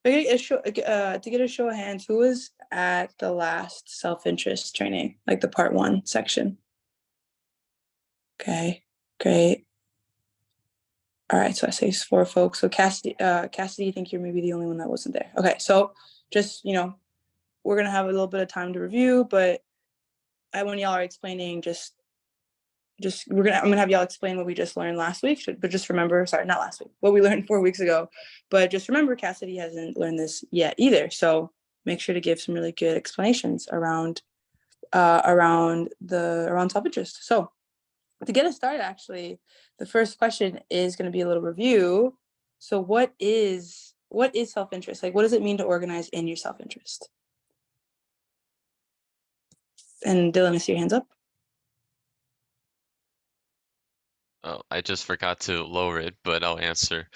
To get a show of hands, who was at the last self-interest training, like the part 1 section? Okay, great. All right, so I say 4 folks. So Cassidy, I think you're maybe the only one that wasn't there. Okay, so just, we're gonna have a little bit of time to review, but when y'all are explaining, I'm gonna have y'all explain what we just learned last week. But just remember, sorry, not last week, what we learned 4 weeks ago. But just remember, Cassidy hasn't learned this yet either. So make sure to give some really good explanations around self-interest. So to get us started, actually, the first question is going to be a little review. So what is self-interest? Like, what does it mean to organize in your self-interest? And Dylan, I see your hands up. Oh, I just forgot to lower it, but I'll answer.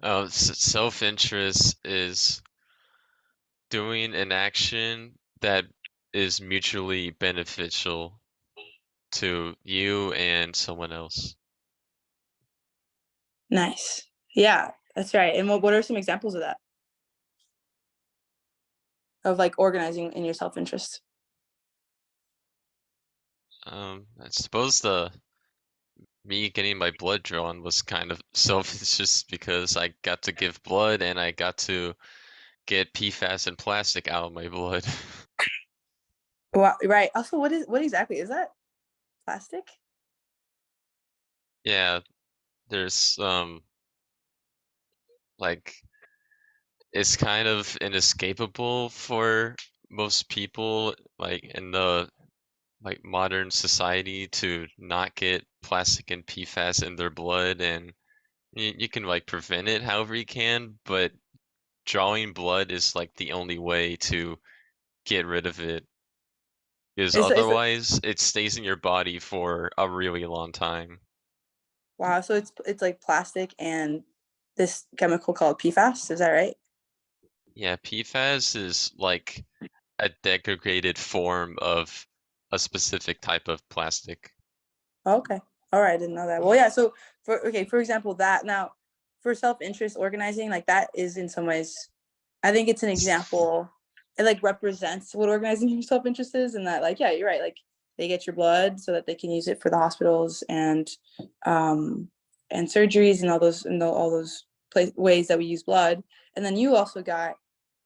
Self-interest is doing an action that is mutually beneficial to you and someone else. Nice. Yeah, that's right. And what are some examples of that? Of like organizing in your self-interest? I suppose me getting my blood drawn was kind of selfish because I got to give blood and I got to get PFAS and plastic out of my blood. Well, right. Also, what exactly is that? Plastic? Yeah, there's like it's kind of inescapable for most people like in the like modern society to not get plastic and PFAS in their blood, and you can like prevent it however you can, but drawing blood is like the only way to get rid of it, because It's otherwise it stays in your body for a really long time. wow. So it's like plastic and this chemical called PFAS. Is that right? Yeah, PFAS is like a degraded form of a specific type of plastic. Okay. All right. I didn't know that. Well, yeah. So for example, that now for self-interest organizing, like that is in some ways, I think it's an example. It like represents what organizing your self-interest is, and that like, yeah, you're right. Like they get your blood so that they can use it for the hospitals um and surgeries and all those ways that we use blood. And then you also got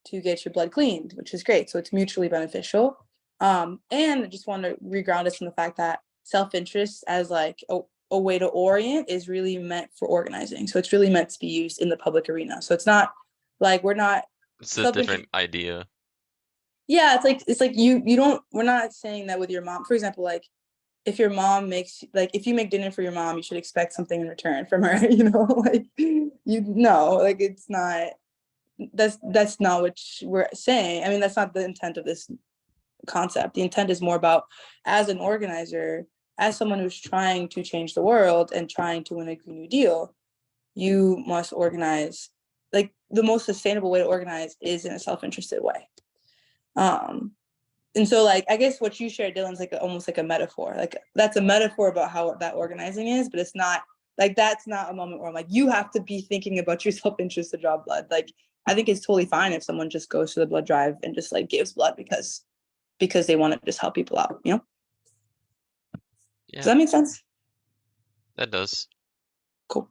to get your blood cleaned, which is great. So it's mutually beneficial. And I just want to reground us in the fact that self-interest as like a way to orient is really meant for organizing. So it's really meant to be used in the public arena. So it's not like we're not It's a self-interest. different idea. Yeah, it's like you don't. We're not saying that with your mom, for example. Like if your mom makes like if you make dinner for your mom, you should expect something in return from her. Like you know, like it's not. That's not what we're saying. I mean, that's not the intent of this concept. The intent is more about as an organizer, as someone who's trying to change the world and trying to win a Green New Deal, you must organize. Like the most sustainable way to organize is in a self-interested way. Um, and so like I guess what you shared, Dylan's like almost like a metaphor. Like that's a metaphor about how that organizing is, but it's not like that's not a moment where I'm like, you have to be thinking about your self-interest to draw blood. Like I think it's totally fine if someone just goes to the blood drive and just like gives blood because they want to just help people out, you know? Does Yeah, that make sense? that does. Cool.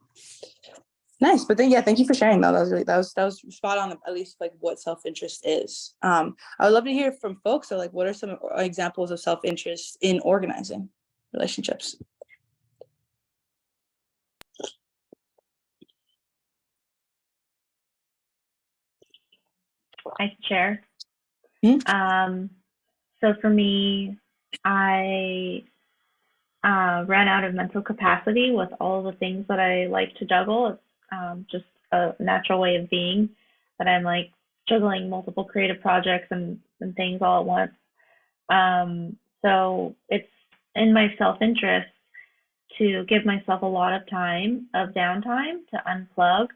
Nice. But then yeah, thank you for sharing though. That was spot on at least like what self-interest is. I would love to hear from folks. So like what are some examples of self-interest in organizing relationships? I can share. Hmm? So for me, I ran out of mental capacity with all the things that I like to juggle. It's just a natural way of being that I'm like juggling multiple creative projects and things all at once. So it's in my self-interest to give myself a lot of time of downtime to unplug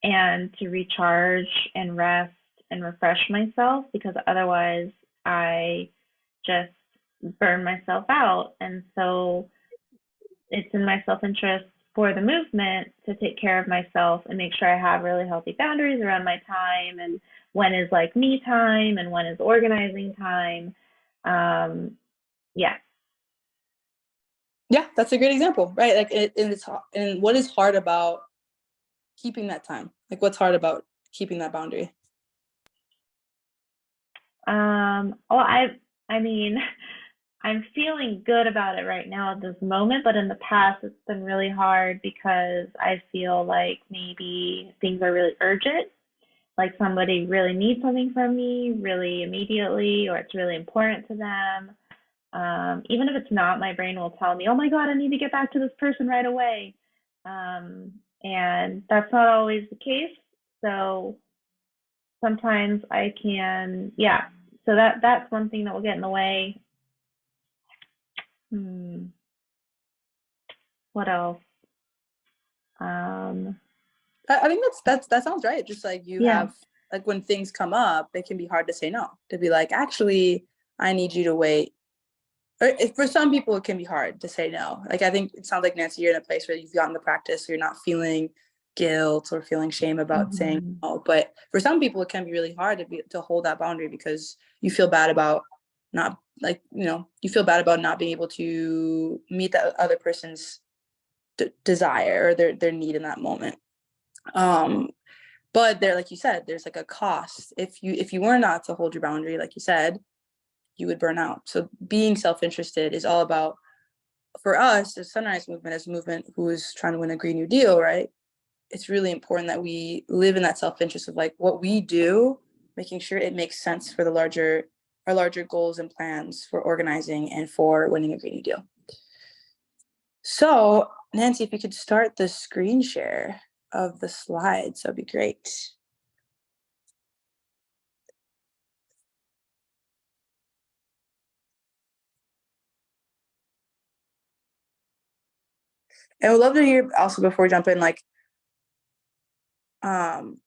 and to recharge and rest and refresh myself because otherwise I just burn myself out. And so it's in my self interest for the movement to take care of myself and make sure I have really healthy boundaries around my time and when is like me time and when is organizing time. Yeah. Yeah, that's a great example, right? Like, and what is hard about keeping that time? Like, what's hard about keeping that boundary? Well, I mean, I'm feeling good about it right now at this moment, but in the past it's been really hard because I feel like maybe things are really urgent, like somebody really needs something from me really immediately, or it's really important to them. Even if it's not, my brain will tell me, "Oh my God, I need to get back to this person right away," and that's not always the case. So sometimes I can, yeah. So that's one thing that will get in the way. Hmm. What else? Um, I think that sounds right. Just like you yeah. have, like, when things come up, it can be hard to say no. To be like, actually, I need you to wait. Or for some people, it can be hard to say no. Like, I think it sounds like, Nancy, you're in a place where you've gotten the practice, so you're not feeling guilt or feeling shame about saying Mm-hmm. no. But for some people, it can be really hard to hold that boundary because you feel bad about not, like, you feel bad about not being able to meet that other person's desire or their need in that moment. But there, like you said, there's like a cost. If you were not to hold your boundary, like you said, you would burn out. So being self-interested is all about, for us, the Sunrise Movement, as a movement who is trying to win a Green New Deal, right? It's really important that we live in that self-interest of like what we do, making sure it makes sense for our larger goals and plans for organizing and for winning a Green New Deal. So, Nancy, if you could start the screen share of the slides, that'd be great. And we'd love to hear also, before we jump in, like, and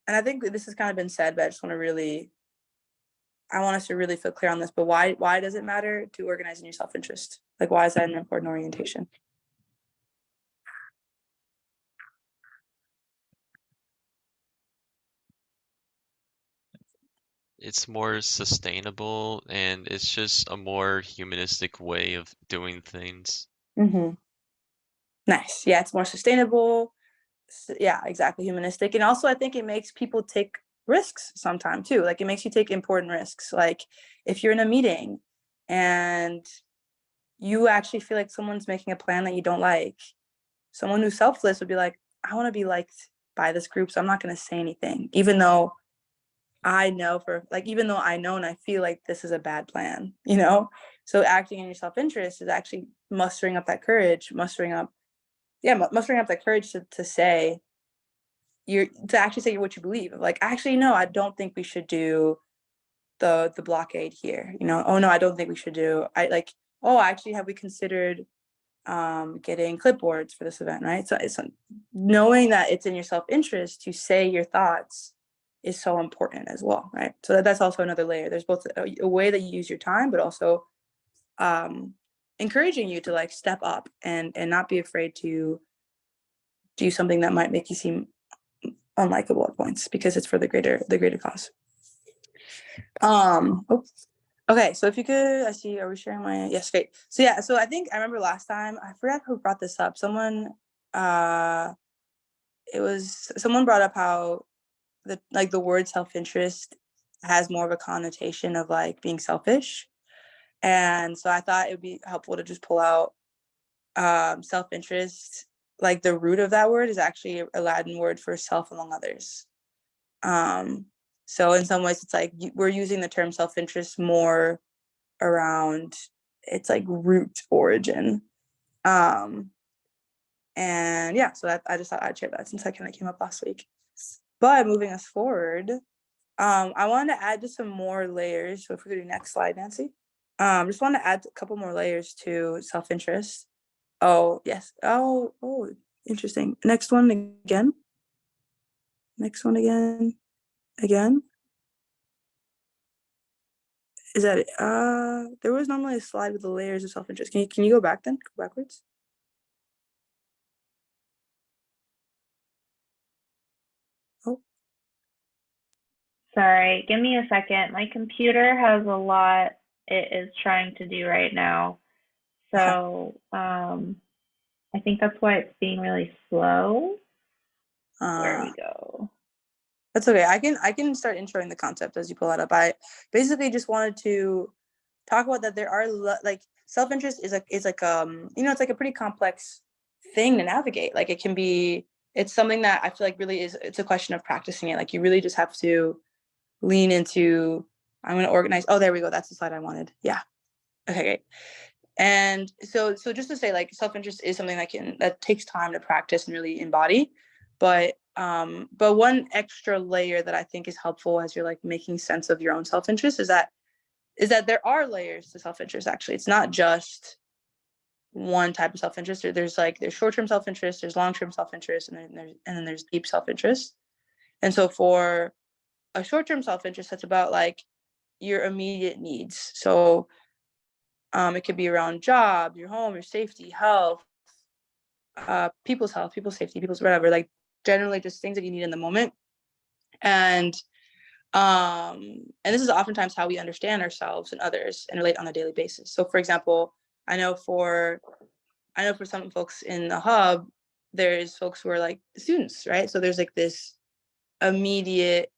I think this has kind of been said, but I want us to really feel clear on this, but why does it matter to organize in your self-interest? Like, why is that an important orientation? It's more sustainable and it's just a more humanistic way of doing things. Mm-hmm. Nice. Yeah, it's more sustainable. Yeah, exactly. Humanistic. And also, I think it makes people take risks sometime too. Like, it makes you take important risks. Like, if you're in a meeting and you actually feel like someone's making a plan that you don't like, someone who's selfless would be like, I want to be liked by this group, so I'm not going to say anything, even though I know and I feel like this is a bad plan, So acting in your self-interest is actually mustering up that courage, mustering up that courage to say, to actually say what you believe. Like, actually, no, I don't think we should do the blockade here. Oh no, I don't think we should do. Actually, have we considered getting clipboards for this event, right? So it's knowing that it's in your self-interest to say your thoughts is so important as well, right? So that's also another layer. There's both a way that you use your time, but also encouraging you to like step up and not be afraid to do something that might make you seem unlikable at points because it's for the greater cause. Okay, so if you could, I see, are we sharing my, yes, great. So yeah, so I think I remember last time, I forgot who brought this up. Someone brought up how the word self-interest has more of a connotation of like being selfish. And so I thought it would be helpful to just pull out self-interest. Like, the root of that word is actually a Latin word for self among others. So in some ways it's like we're using the term self-interest more around its like root origin. And yeah, so that I just thought I'd share that since that kind of came up last week. But moving us forward, I wanted to add just some more layers. So if we could do next slide, Nancy. Just want to add a couple more layers to self-interest. Oh, yes. Oh, interesting. Next one again. Next one again. Again. Is that it? There was normally a slide with the layers of self-interest. Can you go back then? Go backwards. Sorry, give me a second. My computer has a lot it is trying to do right now. So, I think that's why it's being really slow. Where we go. That's okay. I can start introing the concept as you pull that up. I basically just wanted to talk about that there are like self-interest is like it's like a pretty complex thing to navigate. Like it's something that I feel like really it's a question of practicing it. Like you really just have to lean into I'm going to organize. Oh, there we go. That's the slide I wanted. Yeah. Okay, great. And so just to say, like, self-interest is something that takes time to practice and really embody. But one extra layer that I think is helpful as you're like making sense of your own self-interest is that there are layers to self-interest. Actually, it's not just one type of self-interest. There's short-term self-interest, there's long-term self-interest, and then there's deep self-interest. And so for a short-term self-interest, that's about like your immediate needs. So it could be around job, your home, your safety, health, people's health, people's safety, people's whatever, like generally just things that you need in the moment. And this is oftentimes how we understand ourselves and others and relate on a daily basis. So for example, I know for some folks in the hub, there's folks who are like students, right? So there's like this immediate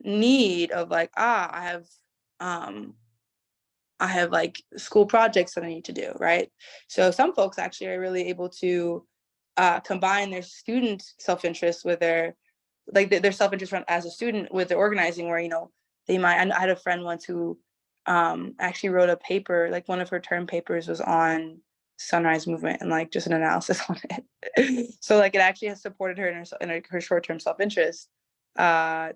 need of like, I have like school projects that I need to do, right? So some folks actually are really able to combine their student self-interest with their self-interest as a student with their organizing, where they might. I had a friend once who actually wrote a paper, like one of her term papers was on Sunrise Movement and like just an analysis on it. So like it actually has supported her in her short-term self-interest to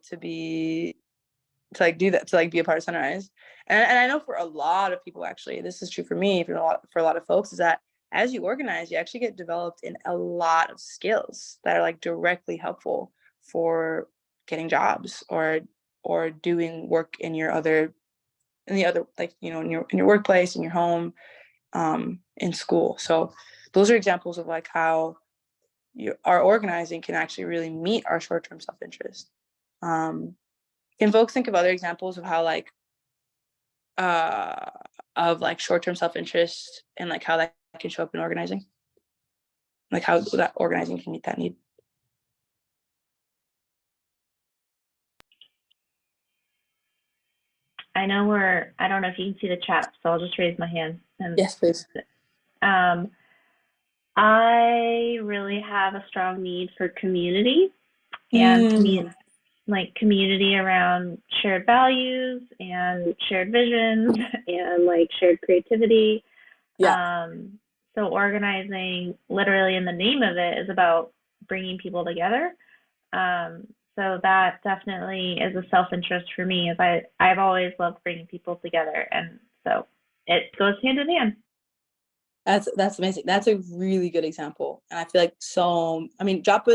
like do that, to like be a part of Sunrise. And I know for a lot of people, actually, this is true for me, for a lot of folks, is that as you organize, you actually get developed in a lot of skills that are like directly helpful for getting jobs or doing work in the other like in your workplace, in your home, in school. So those are examples of like how our organizing can actually really meet our short-term self-interest. Can folks think of other examples of how like of like short-term self-interest and like how that can show up in organizing? Like how that organizing can meet that need? I know I don't know if you can see the chat, so I'll just raise my hand. Yes, please. I really have a strong need for community and community around shared values and shared visions and like shared creativity. Yeah. So organizing, literally in the name of it, is about bringing people together. So that definitely is a self-interest for me, as I've always loved bringing people together, and so it goes hand in hand. That's amazing. That's a really good example, and I feel like drop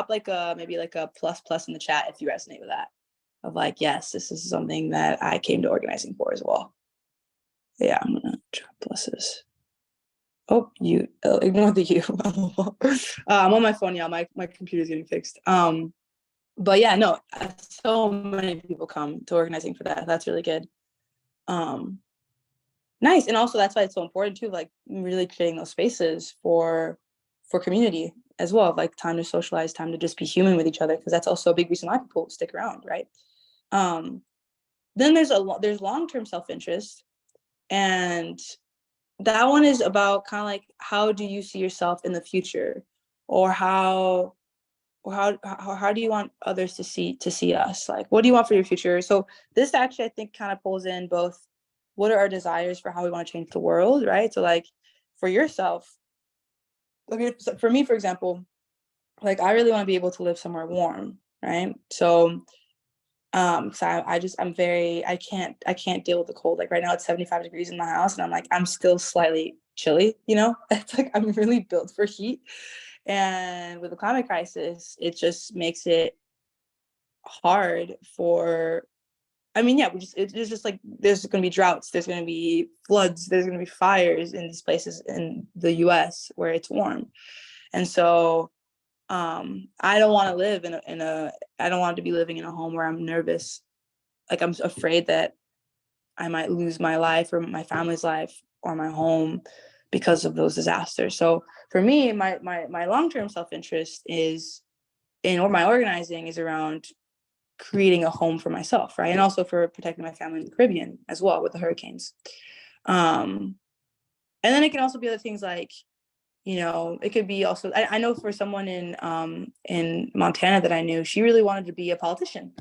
like maybe like a plus in the chat if you resonate with that. Of like, yes, this is something that I came to organizing for as well. Yeah, I'm gonna drop pluses. Oh, ignore the you. I'm on my phone, y'all. My computer's getting fixed. But yeah, no, so many people come to organizing for that. That's really good. Nice. And also that's why it's so important too, like really creating those spaces for community as well, like time to socialize, time to just be human with each other, because that's also a big reason why people stick around, right? Then there's long-term self-interest, and that one is about kind of like, how do you see yourself in the future, or how do you want others to see us? Like, what do you want for your future? So this actually, I think, kind of pulls in both, what are our desires for how we want to change the world, right? So like for yourself, for me, for example, like I really want to be able to live somewhere warm, right? So I can't deal with the cold. Like right now it's 75 degrees in my house and I'm like, I'm still slightly chilly, it's like I'm really built for heat. And with the climate crisis, it just makes it hard for, it's just like, there's going to be droughts, there's going to be floods, there's going to be fires in these places in the US where it's warm. And so I don't want to live I don't want to be living in a home where I'm nervous like I'm afraid that I might lose my life or my family's life or my home because of those disasters. So for me, my long-term self-interest is in, or my organizing is around creating a home for myself, right? And also for protecting my family in the Caribbean as well with the hurricanes. And then it can also be other things like, it could be also, I know for someone in Montana that I knew, she really wanted to be a politician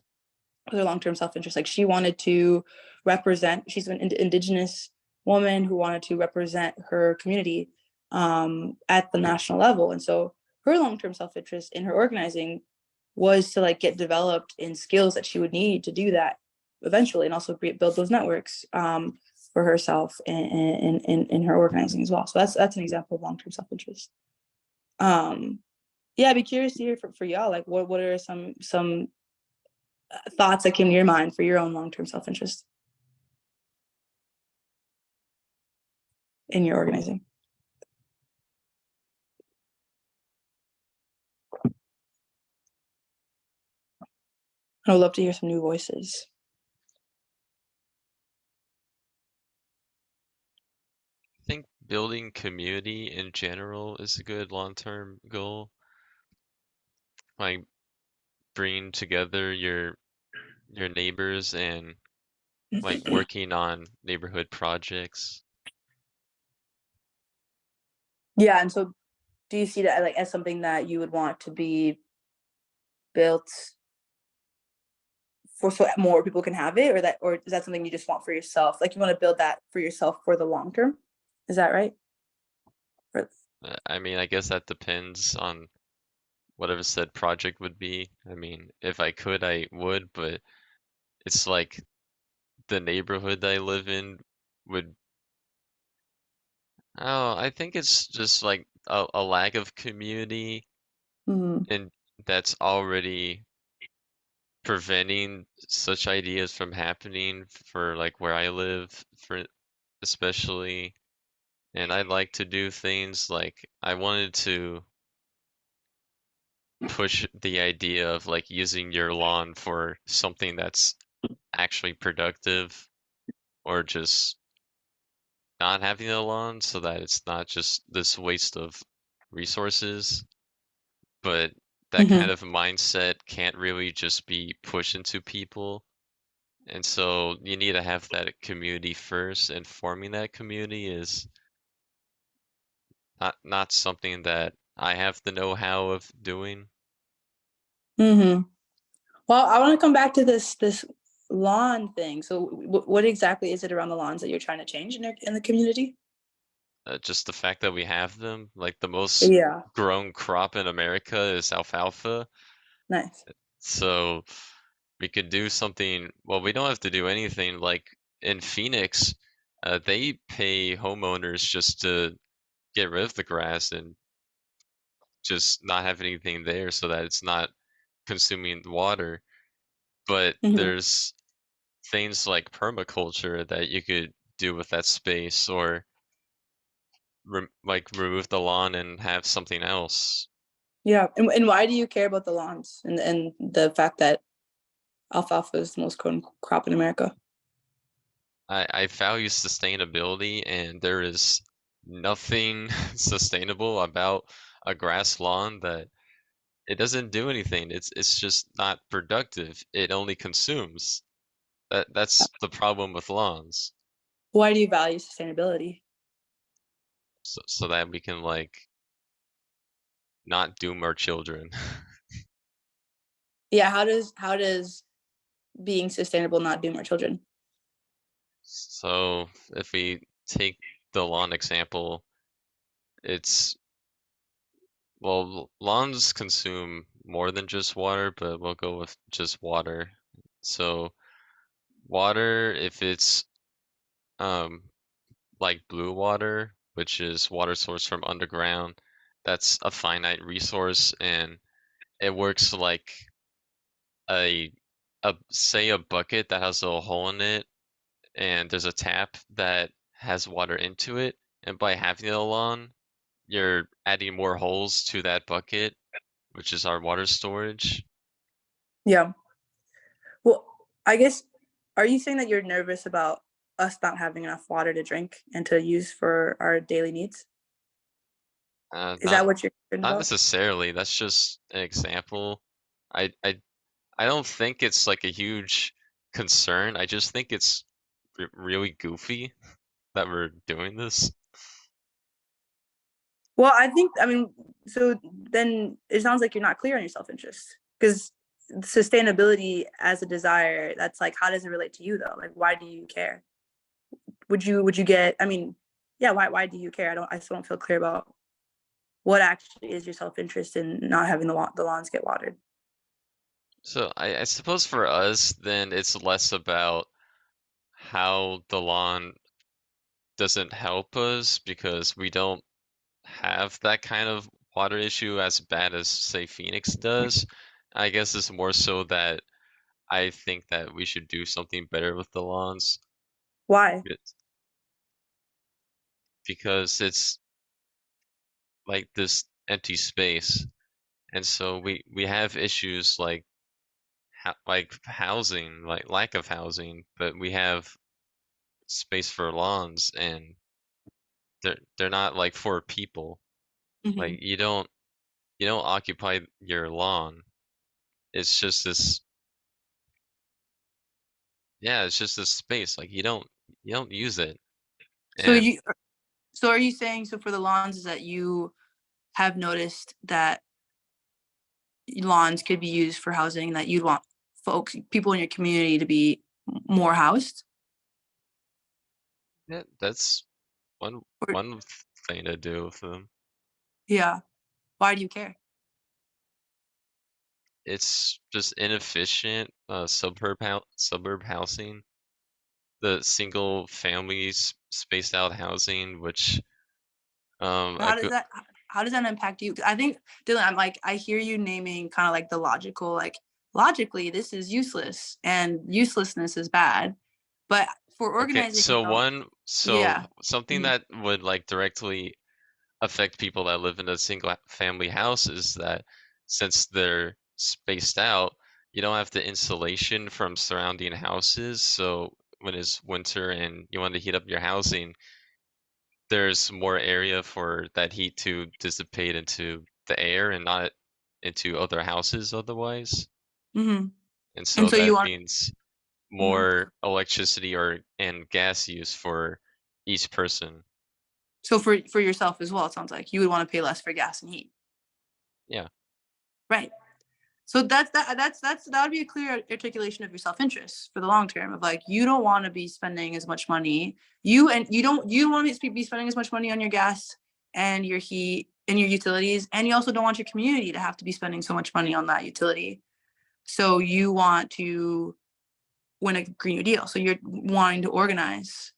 with her long-term self-interest. Like she wanted to represent, she's an indigenous woman who wanted to represent her community at the national level. And so her long-term self-interest in her organizing was to like get developed in skills that she would need to do that eventually, and also build those networks for herself in her organizing as well. So that's an example of long-term self-interest. Yeah, I'd be curious to hear for y'all, like what are some thoughts that came to your mind for your own long-term self-interest in your organizing? I would love to hear some new voices. I think building community in general is a good long-term goal. Like bringing together your neighbors and like working on neighborhood projects. Yeah, and so do you see that like as something that you would want to be built for so more people can have it, or is that something you just want for yourself? Like you want to build that for yourself for the long term? Is that right? I mean, I guess that depends on whatever said project would be. I mean, if I could, I would, but it's like the neighborhood that I live in would. Oh, I think it's just like a lack of community, Mm-hmm. and that's already preventing such ideas from happening for like where I live, for especially. And I'd like to do things like I wanted to push the idea of like using your lawn for something that's actually productive, or just not having a lawn so that it's not just this waste of resources. But that Mm-hmm. kind of mindset can't really just be pushed into people. And so you need to have that community first, and forming that community is not something that I have the know-how of doing. Mm-hmm. Well, I want to come back to this lawn thing. So what exactly is it around the lawns that you're trying to change in the community? Just the fact that we have them, like the most Yeah, grown crop in America is alfalfa. nice. So we could do something. Well, we don't have to do anything. Like in Phoenix, they pay homeowners just to get rid of the grass and just not have anything there so that it's not consuming the water. But Mm-hmm. there's things like permaculture that you could do with that space, or like remove the lawn and have something else. Yeah, and why do you care about the lawns and the fact that alfalfa is the most grown crop in America? I value sustainability, and there is nothing sustainable about a grass lawn. That it doesn't do anything. It's just not productive. It only consumes. That's the problem with lawns. Why do you value sustainability? So that we can like not doom our children. Yeah, how does being sustainable not doom our children? So if we take the lawn example, it's, well, lawns consume more than just water, but we'll go with just water. So water, if it's um like blue water, which is water source from underground, that's a finite resource, and it works like a say a bucket that has a little hole in it, and there's a tap that has water into it, and by having it along, you're adding more holes to that bucket, which is our water storage. Yeah. Well, I guess Are you saying that you're nervous about us not having enough water to drink and to use for our daily needs? Is that Not what you're concerned not about? necessarily. That's just an example. I I I don't think it's like a huge concern. I just think it's really goofy that we're doing this. Well, I mean, so then it sounds like you're not clear on your self-interest because sustainability as a desire, that's like, how does it relate to you though? Like, why do you care? Would you get, I mean, yeah, why do you care? I still don't feel clear about what actually is your self-interest in not having the lawns get watered. So I suppose for us, then it's less about how the lawn doesn't help us because we don't have that kind of water issue as bad as, say, Phoenix does. I guess it's more so that I think that we should do something better with the lawns. Why? Because it's like this empty space, and so we have issues like like housing, like lack of housing, but we have space for lawns, and they're not like for people. Mm-hmm. Like you don't occupy your lawn. It's just this Yeah, it's just this space. Like you don't use it. So And you, so are you saying, so for the lawns is that you have noticed that lawns could be used for housing, that you'd want people in your community to be more housed? yeah, that's one Or, one thing to do with them. yeah. Why do you care? It's just inefficient suburb housing. The single families spaced out housing, which But how does that impact you? 'Cause I think, Dylan, I'm like, I hear you naming kind of like the logical, like logically this is useless and uselessness is bad. But for okay, organizing, you so know, yeah. something Mhm. that would like directly affect people that live in a single family house is that since they're spaced out, you don't have the insulation from surrounding houses. So when it's winter and you want to heat up your housing, there's more area for that heat to dissipate into the air and not into other houses otherwise. Mhm. And And so so you that want, means mhm. more electricity or and gas use for each person. So for yourself as well, it sounds like you would want to pay less for gas and heat. Yeah. Right. So that would be a clear articulation of your self-interest for the long term of like you don't want to be spending as much money. You don't want to be spending as much money on your gas and your heat and your utilities. And you also don't want your community to have to be spending so much money on that utility. So you want to win a Green New Deal. So you're wanting to organize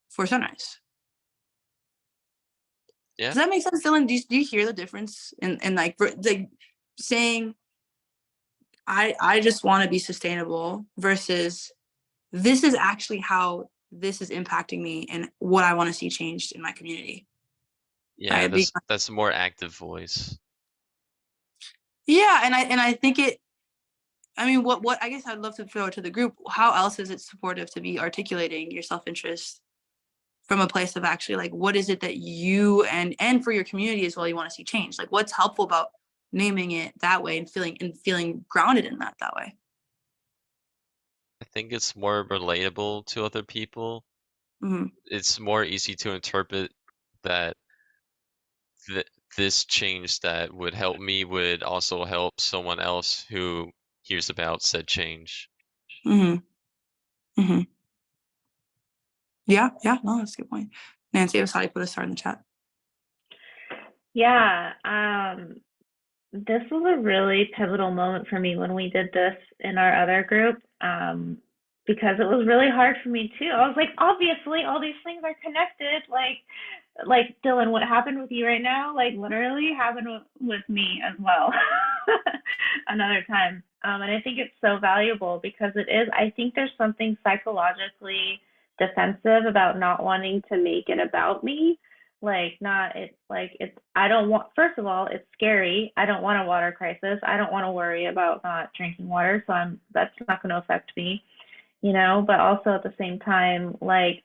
for sunrise. Yeah. Does that make sense, Dylan? Do you hear the difference in like saying I just want to be sustainable versus this is actually how this is impacting me and what I want to see changed in my community. Yeah, Right. that's a more active voice. Yeah. And I think I mean, what I guess I'd love to throw it to the group. How else is it supportive to be articulating your self-interest from a place of actually like, what is it that you and for your community as well, you want to see change? Like what's helpful about naming it that way and feeling grounded in that way? I think it's more relatable to other people. Mm-hmm. It's more easy to interpret that th this change that would help me would also help someone else who hears about said change. Mm-hmm. Mm-hmm. Yeah, yeah, no, that's a good point. Nancy, I was how you put a star in the chat. Yeah, this was a really pivotal moment for me when we did this in our other group, because it was really hard for me too. I was like, obviously, all these things are connected. Like Dylan, what happened with you right now, like literally happened with me as well, another time. And I think it's so valuable because it is. I think there's something psychologically defensive about not wanting to make it about me, like not it's like it's I don't want, first of all, it's scary. I don't want a water crisis. I don't want to worry about not drinking water, so I'm that's not going to affect me. but also at the same time, like,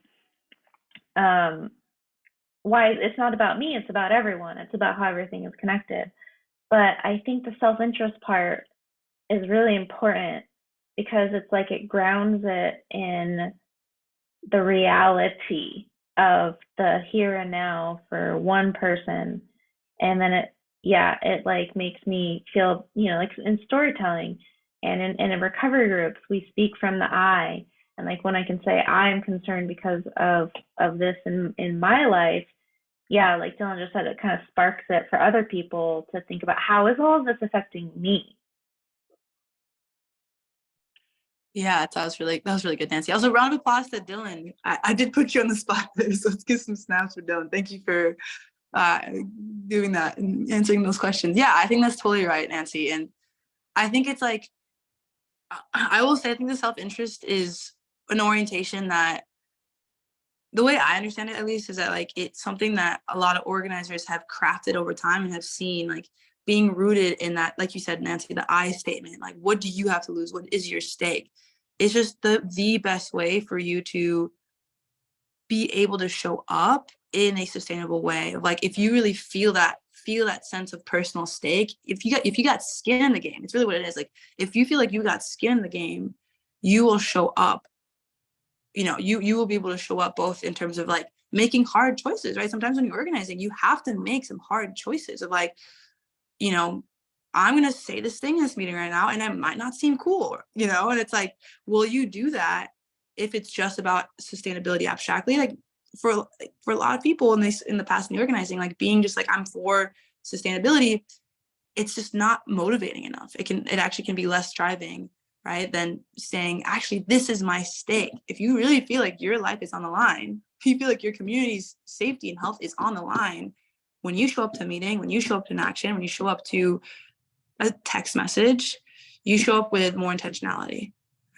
why it's not about me, it's about everyone. It's about how everything is connected. But I think the self-interest part is really important because it's like it grounds it in the reality of the here and now for one person. And then it like makes me feel, like in storytelling and in recovery groups, we speak from the I. And like when I can say I'm concerned because of this in my life, yeah, like Dylan just said, it kind of sparks it for other people to think about how is all of this affecting me? Yeah, that was really good, Nancy. Also, round of applause to Dylan. I did put you on the spot there, so let's get some snaps for Dylan. Thank you for doing that and answering those questions. Yeah, I think that's totally right, Nancy. And I think it's like, I will say, I think the self-interest is an orientation that, the way I understand it at least, is that like it's something that a lot of organizers have crafted over time and have seen like being rooted in that, like you said, Nancy, the I statement. Like, what do you have to lose? What is your stake? It's just the best way for you to be able to show up in a sustainable way. Like, if you really feel that sense of personal stake, if you got skin in the game, it's really what it is. Like, if you feel like you got skin in the game, you will show up. You will be able to show up both in terms of like making hard choices, right? Sometimes when you're organizing, you have to make some hard choices of like, I'm going to say this thing in this meeting right now, and it might not seem cool, and it's like, will you do that if it's just about sustainability abstractly? Like for a lot of people in the past in the organizing, like being just like, I'm for sustainability, it's just not motivating enough. It actually can be less driving, right, than saying, actually, this is my stake. If you really feel like your life is on the line, if you feel like your community's safety and health is on the line, when you show up to a meeting, when you show up to an action, when you show up to a text message, you show up with more intentionality,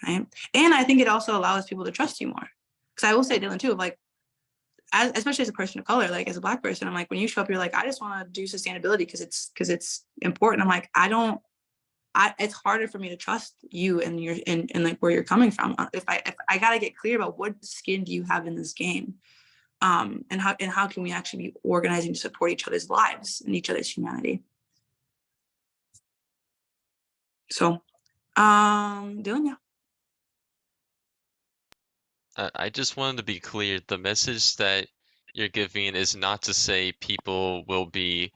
right? And I think it also allows people to trust you more. Because I will say, Dylan, too, like, especially as a person of color, like as a Black person, I'm like, when you show up, you're like, I just want to do sustainability because it's important. I'm like, it's harder for me to trust you and like where you're coming from. If I got to get clear about what skin do you have in this game, and how can we actually be organizing to support each other's lives and each other's humanity. So, Dylan, yeah. I just wanted to be clear. The message that you're giving is not to say people will be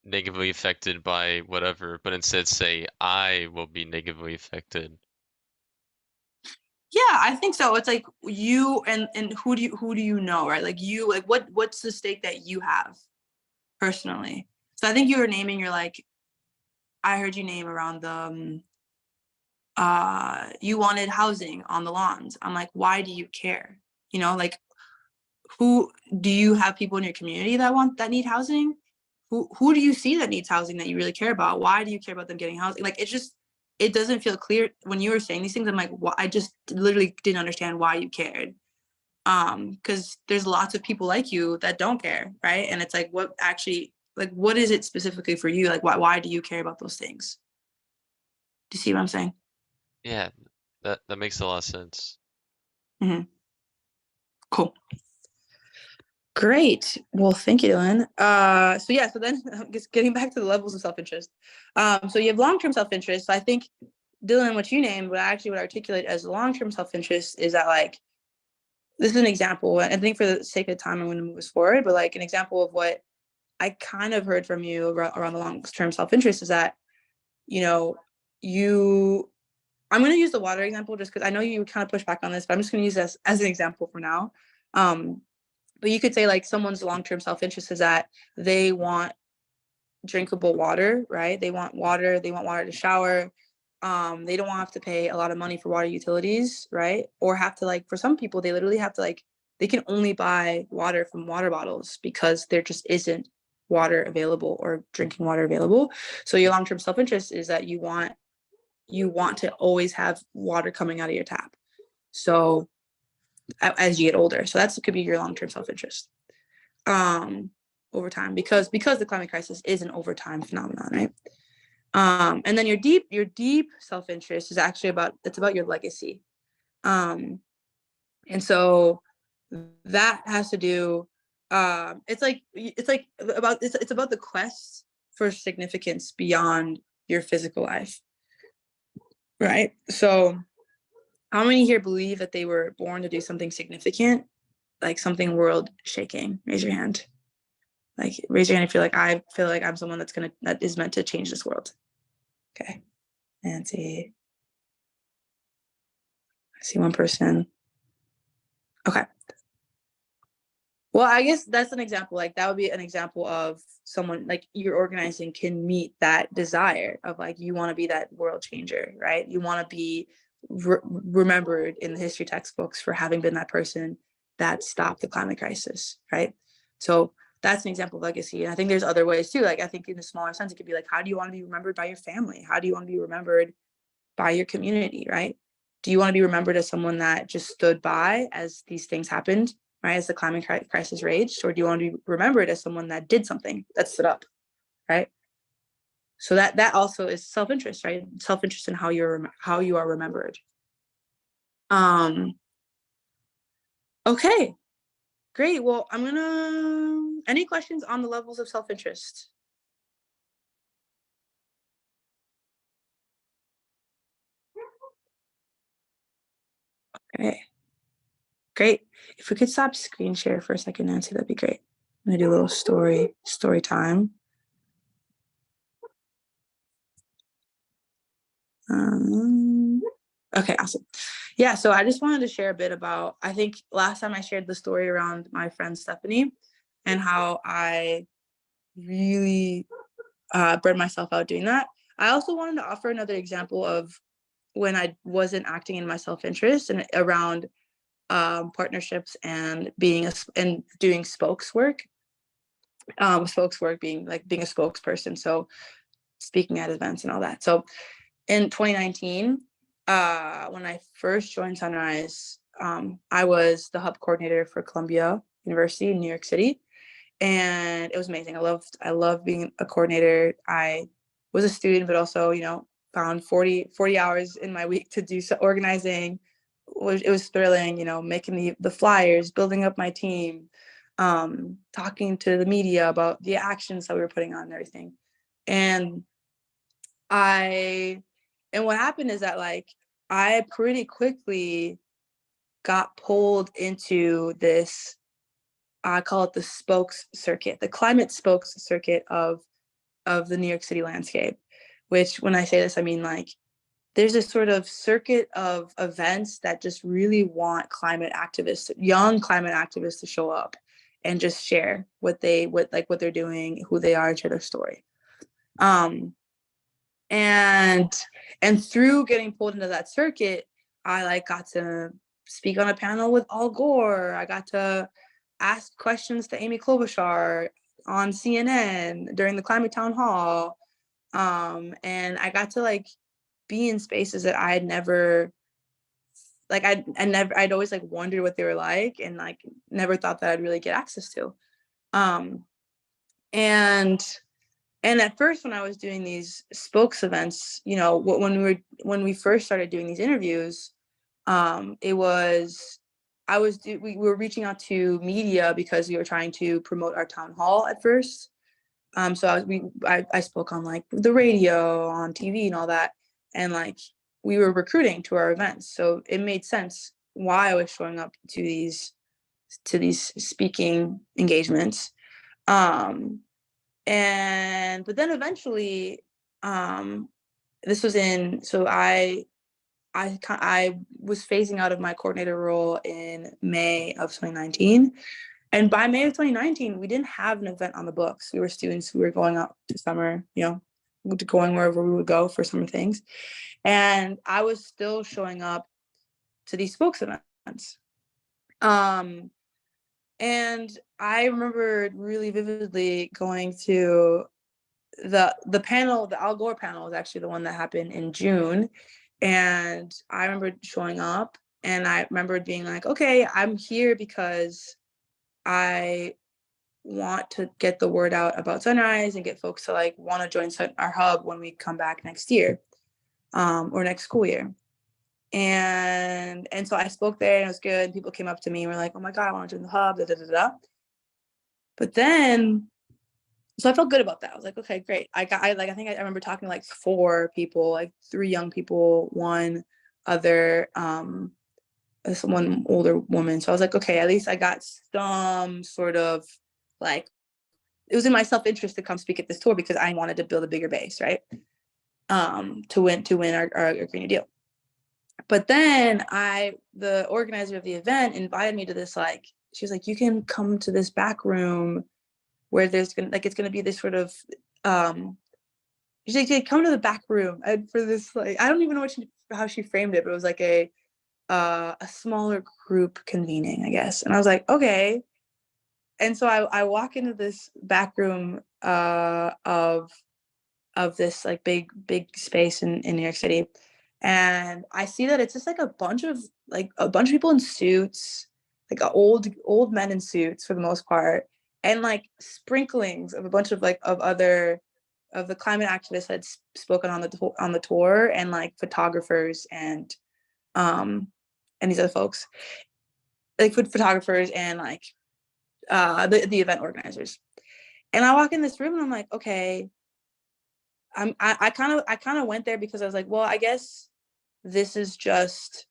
negatively affected by whatever, but instead say I will be negatively affected. Yeah, I think so. It's like you and who do you know, right? Like what's the stake that you have personally? So I think you were naming your like, I heard you name around the you wanted housing on the lawns. I'm like, why do you care? Like, who do you have people in your community that need housing? Who do you see that needs housing that you really care about? Why do you care about them getting housing? Like, it doesn't feel clear when you were saying these things. I'm like, I just literally didn't understand why you cared. Because there's lots of people like you that don't care, right? And it's like, what is it specifically for you? Like, why do you care about those things? Do you see what I'm saying? Yeah, that makes a lot of sense. Mm-hmm. Cool. Great. Well, thank you, Dylan. So then just getting back to the levels of self-interest. So you have long-term self-interest. So I think, Dylan, what you named, what I actually would articulate as long-term self-interest is that, like, this is an example. I think for the sake of time, I'm going to move us forward, but like an example of what I kind of heard from you around the long-term self-interest is that, I'm going to use the water example just because I know you kind of push back on this, but I'm just going to use this as an example for now. But you could say like someone's long-term self-interest is that they want drinkable water, right? They want water to shower. They don't want to have to pay a lot of money for water utilities, right? Or have to, like, for some people, they literally have to, like, they can only buy water from water bottles because there just isn't water available or drinking water available. So your long-term self-interest is that you want to always have water coming out of your tap. So as you get older. So that could be your long-term self-interest over time, because the climate crisis is an over time phenomenon, right? And then your deep self-interest is actually about your legacy. And so that has to do, it's about the quest for significance beyond your physical life, right? So how many here believe that they were born to do something significant, like something world shaking? Raise your hand. Like, raise your hand if you're like, I feel like I'm someone that is meant to change this world. Okay. Nancy. I see one person. Okay. Well, I guess that's an example. Like, that would be an example of someone like your organizing can meet that desire of like, you want to be that world changer, right? You want to be remembered in the history textbooks for having been that person that stopped the climate crisis, right? So that's an example of legacy. And I think there's other ways too. Like, I think in a smaller sense, it could be like, how do you want to be remembered by your family? How do you want to be remembered by your community, right? Do you want to be remembered as someone that just stood by as these things happened, right? As the climate crisis raged, or do you want to be remembered as someone that did something, that stood up, right? So that also is self-interest, right? Self-interest in how you are remembered. Okay, great. Well, any questions on the levels of self-interest? Okay, great. If we could stop screen share for a second, Nancy, that'd be great. I'm gonna do a little story time. Okay, awesome. Yeah, so I just wanted to share a bit about, I think last time I shared the story around my friend Stephanie and how I really burned myself out doing that. I also wanted to offer another example of when I wasn't acting in my self-interest and around partnerships and and doing spokes work. Spokes work being like being a spokesperson, so speaking at events and all that. So in 2019, when I first joined Sunrise, I was the hub coordinator for Columbia University in New York City, and it was amazing. I loved being a coordinator. I was a student, but also, found 40 hours in my week to do organizing. It was thrilling, making the flyers, building up my team, talking to the media about the actions that we were putting on and everything. And what happened is that like I pretty quickly got pulled into this, I call it the spokes circuit, the climate spokes circuit of the New York City landscape, which when I say this, I mean like there's this sort of circuit of events that just really want young climate activists to show up and just share what they're doing, who they are, and share their story. And through getting pulled into that circuit, I like got to speak on a panel with Al Gore. I got to ask questions to Amy Klobuchar on CNN during the climate town hall. And I got to like be in spaces that I had never, like I'd always like wondered what they were like and like never thought that I'd really get access to. And at first, when I was doing these spokes events, when we first started doing these interviews, we were reaching out to media because we were trying to promote our town hall at first. So I spoke on like the radio, on TV, and all that, and like we were recruiting to our events, so it made sense why I was showing up to these speaking engagements. But then eventually, this was I was phasing out of my coordinator role in May of 2019. And by May of 2019, we didn't have an event on the books. We were students who were going out to summer, going wherever we would go for summer things. And I was still showing up to these spokes events. And I remember really vividly going to the panel. The Al Gore panel was actually the one that happened in June. And I remember showing up and I remember being like, okay, I'm here because I want to get the word out about Sunrise and get folks to like want to join our hub when we come back next year, or next school year. And so I spoke there and it was good. People came up to me and were like, oh my God, I want to join the hub, da, da, da, da. But then, so I felt good about that. I was like, okay, great. I think I remember talking to like 4 people, like 3 young people, 1 other, this one older woman. So I was like, okay, at least I got some sort of like, it was in my self-interest to come speak at this tour because I wanted to build a bigger base, right? To win our Green New Deal. But then the organizer of the event invited me to this, like, she was like, you can come to this back room where there's gonna, like, it's gonna be this sort of, she's like, come to the back room. And for this, like, I don't even know how she framed it, but it was like a smaller group convening, I guess. And I was like, okay. And so I walk into this back room of this like big space in New York City, and I see that it's just like a bunch of people in suits, like old men in suits for the most part, and like sprinklings of a bunch of other of the climate activists that had spoken on the tour, and like photographers and these other folks, like photographers and like the event organizers. And I walk in this room and I'm like, okay, I kind of went there because I was like, well, I guess this is just,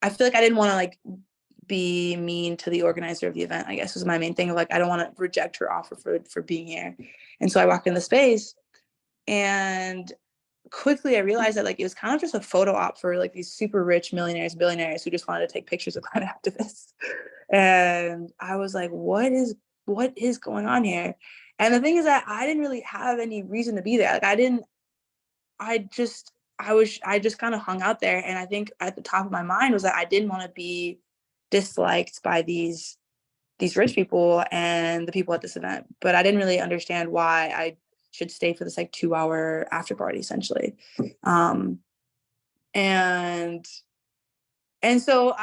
I feel like I didn't want to like be mean to the organizer of the event, I guess was my main thing of like, I don't want to reject her offer for being here. And so I walked in the space, and quickly I realized that like it was kind of just a photo op for like these super rich millionaires, billionaires who just wanted to take pictures of climate activists. And I was like, what is going on here? And the thing is that I didn't really have any reason to be there. Like I just kind of hung out there. And I think at the top of my mind was that I didn't want to be disliked by these rich people and the people at this event. But I didn't really understand why I should stay for this like 2-hour after party essentially. And so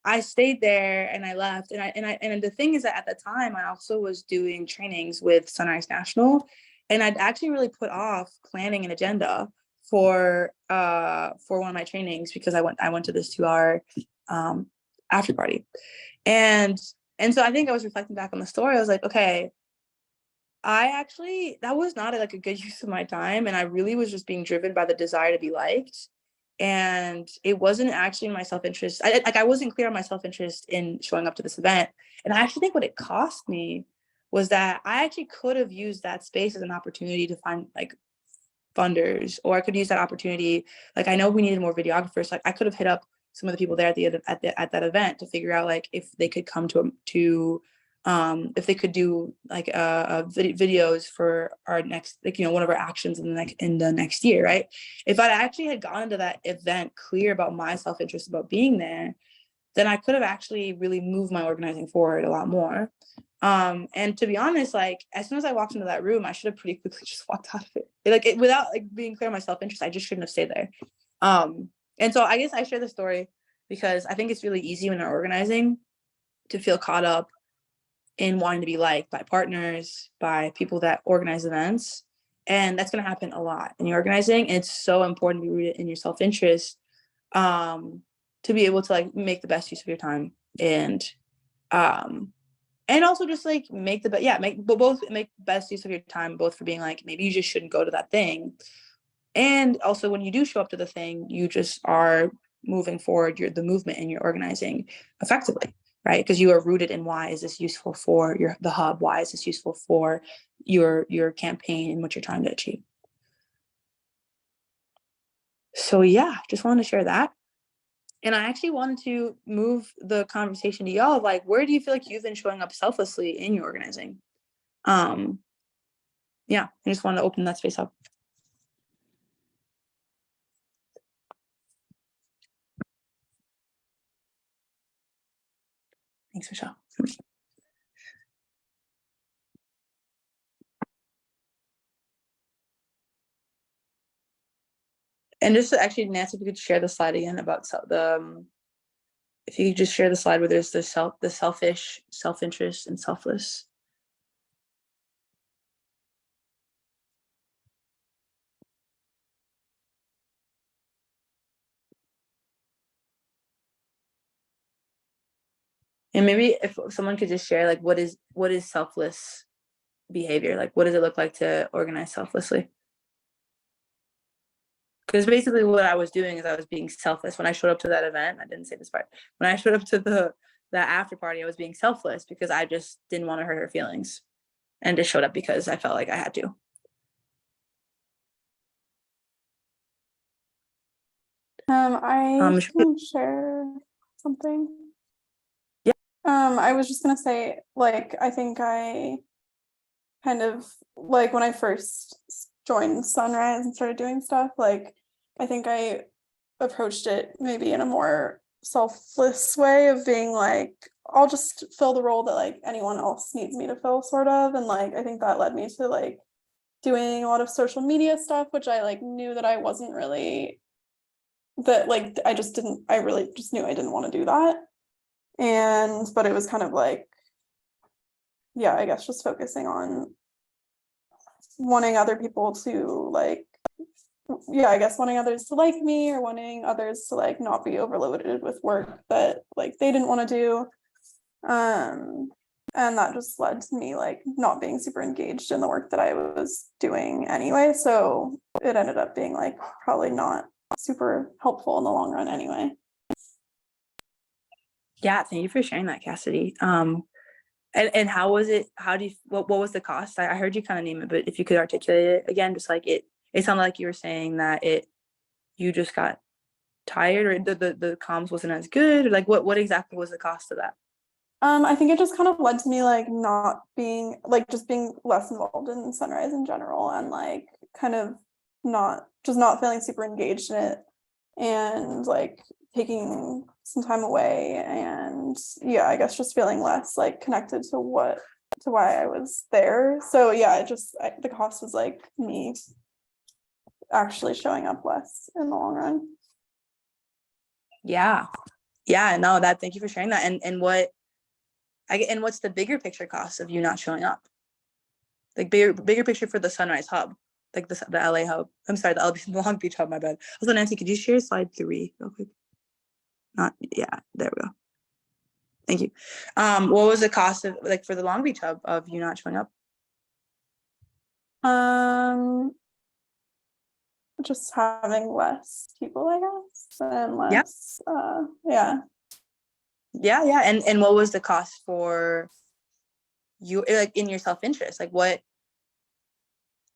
I stayed there and I left, and the thing is that at the time I also was doing trainings with Sunrise National, and I'd actually really put off planning an agenda for one of my trainings because I went to this 2-hour after party. And so I think I was reflecting back on the story. I was like, okay, that was not like a good use of my time. And I really was just being driven by the desire to be liked. And it wasn't actually in my self-interest. I wasn't clear on my self-interest in showing up to this event. And I actually think what it cost me was that I actually could have used that space as an opportunity to find like funders, or I could use that opportunity. Like, I know we needed more videographers. Like, I could have hit up some of the people there at that event to figure out like if they could come to if they could do like videos for our next, like, one of our actions in the next year, right? If I actually had gone into that event clear about my self-interest about being there, then I could have actually really moved my organizing forward a lot more. And to be honest, like, as soon as I walked into that room, I should have pretty quickly just walked out of it. Without like being clear on my self-interest, I just shouldn't have stayed there. And so I guess I share the story because I think it's really easy when you're organizing to feel caught up in wanting to be liked by partners, by people that organize events. And that's going to happen a lot in your organizing. And it's so important to be rooted in your self-interest, to be able to like make the best use of your time, and also just like make best use of your time, both for being like, maybe you just shouldn't go to that thing. And also when you do show up to the thing, you just are moving forward the movement in your organizing effectively, right? Because you are rooted in why is this useful for the hub? Why is this useful for your campaign and what you're trying to achieve? So yeah, just wanted to share that. And I actually wanted to move the conversation to y'all, like, where do you feel like you've been showing up selflessly in your organizing? Yeah, I just wanted to open that space up. Thanks, Michelle. And just actually, Nancy, if you could share the slide again about if you could just share the slide where there's the selfish, self-interest, and selfless. And maybe if someone could just share, like, what is selfless behavior? Like, what does it look like to organize selflessly? Because basically what I was doing is I was being selfless. When I showed up to that event, I didn't say this part. When I showed up to that after party, I was being selfless because I just didn't want to hurt her feelings, and just showed up because I felt like I had to. I can share something. Yeah. I was just gonna say, like, I think I kind of, like, when I first joined Sunrise and started doing stuff, like, I think I approached it maybe in a more selfless way of being like, I'll just fill the role that like anyone else needs me to fill, sort of. And like I think that led me to like doing a lot of social media stuff, which I like knew that I wasn't really, that like I really just knew I didn't want to do that. But it was kind of like, yeah, I guess just focusing on wanting other people to like, yeah, I guess wanting others to like me, or wanting others to like not be overloaded with work that like they didn't want to do. And that just led to me like not being super engaged in the work that I was doing anyway. So it ended up being like probably not super helpful in the long run anyway. Yeah, thank you for sharing that, Cassidy. And how was it? What was the cost? I heard you kind of name it, but if you could articulate it again, just like it sounded like you were saying that you just got tired, or the comms wasn't as good, or like what exactly was the cost of that? I think it just kind of led to me like not being like, just being less involved in Sunrise in general, and like kind of not feeling super engaged in it, and like taking some time away, and yeah, I guess just feeling less like connected to why I was there. So yeah, the cost was like me actually showing up less in the long run. Yeah, no, thank you for sharing that. And what's the bigger picture cost of you not showing up? Like bigger picture for the Sunrise Hub, like the LA Hub. I'm sorry, the Long Beach Hub. My bad. Also, Nancy, could you share slide 3 real quick? Yeah, there we go. Thank you. What was the cost of like for the Long Beach Hub of you not showing up? Just having less people, I guess, and less. Yeah. Yeah. And what was the cost for you, like in your self-interest? Like what?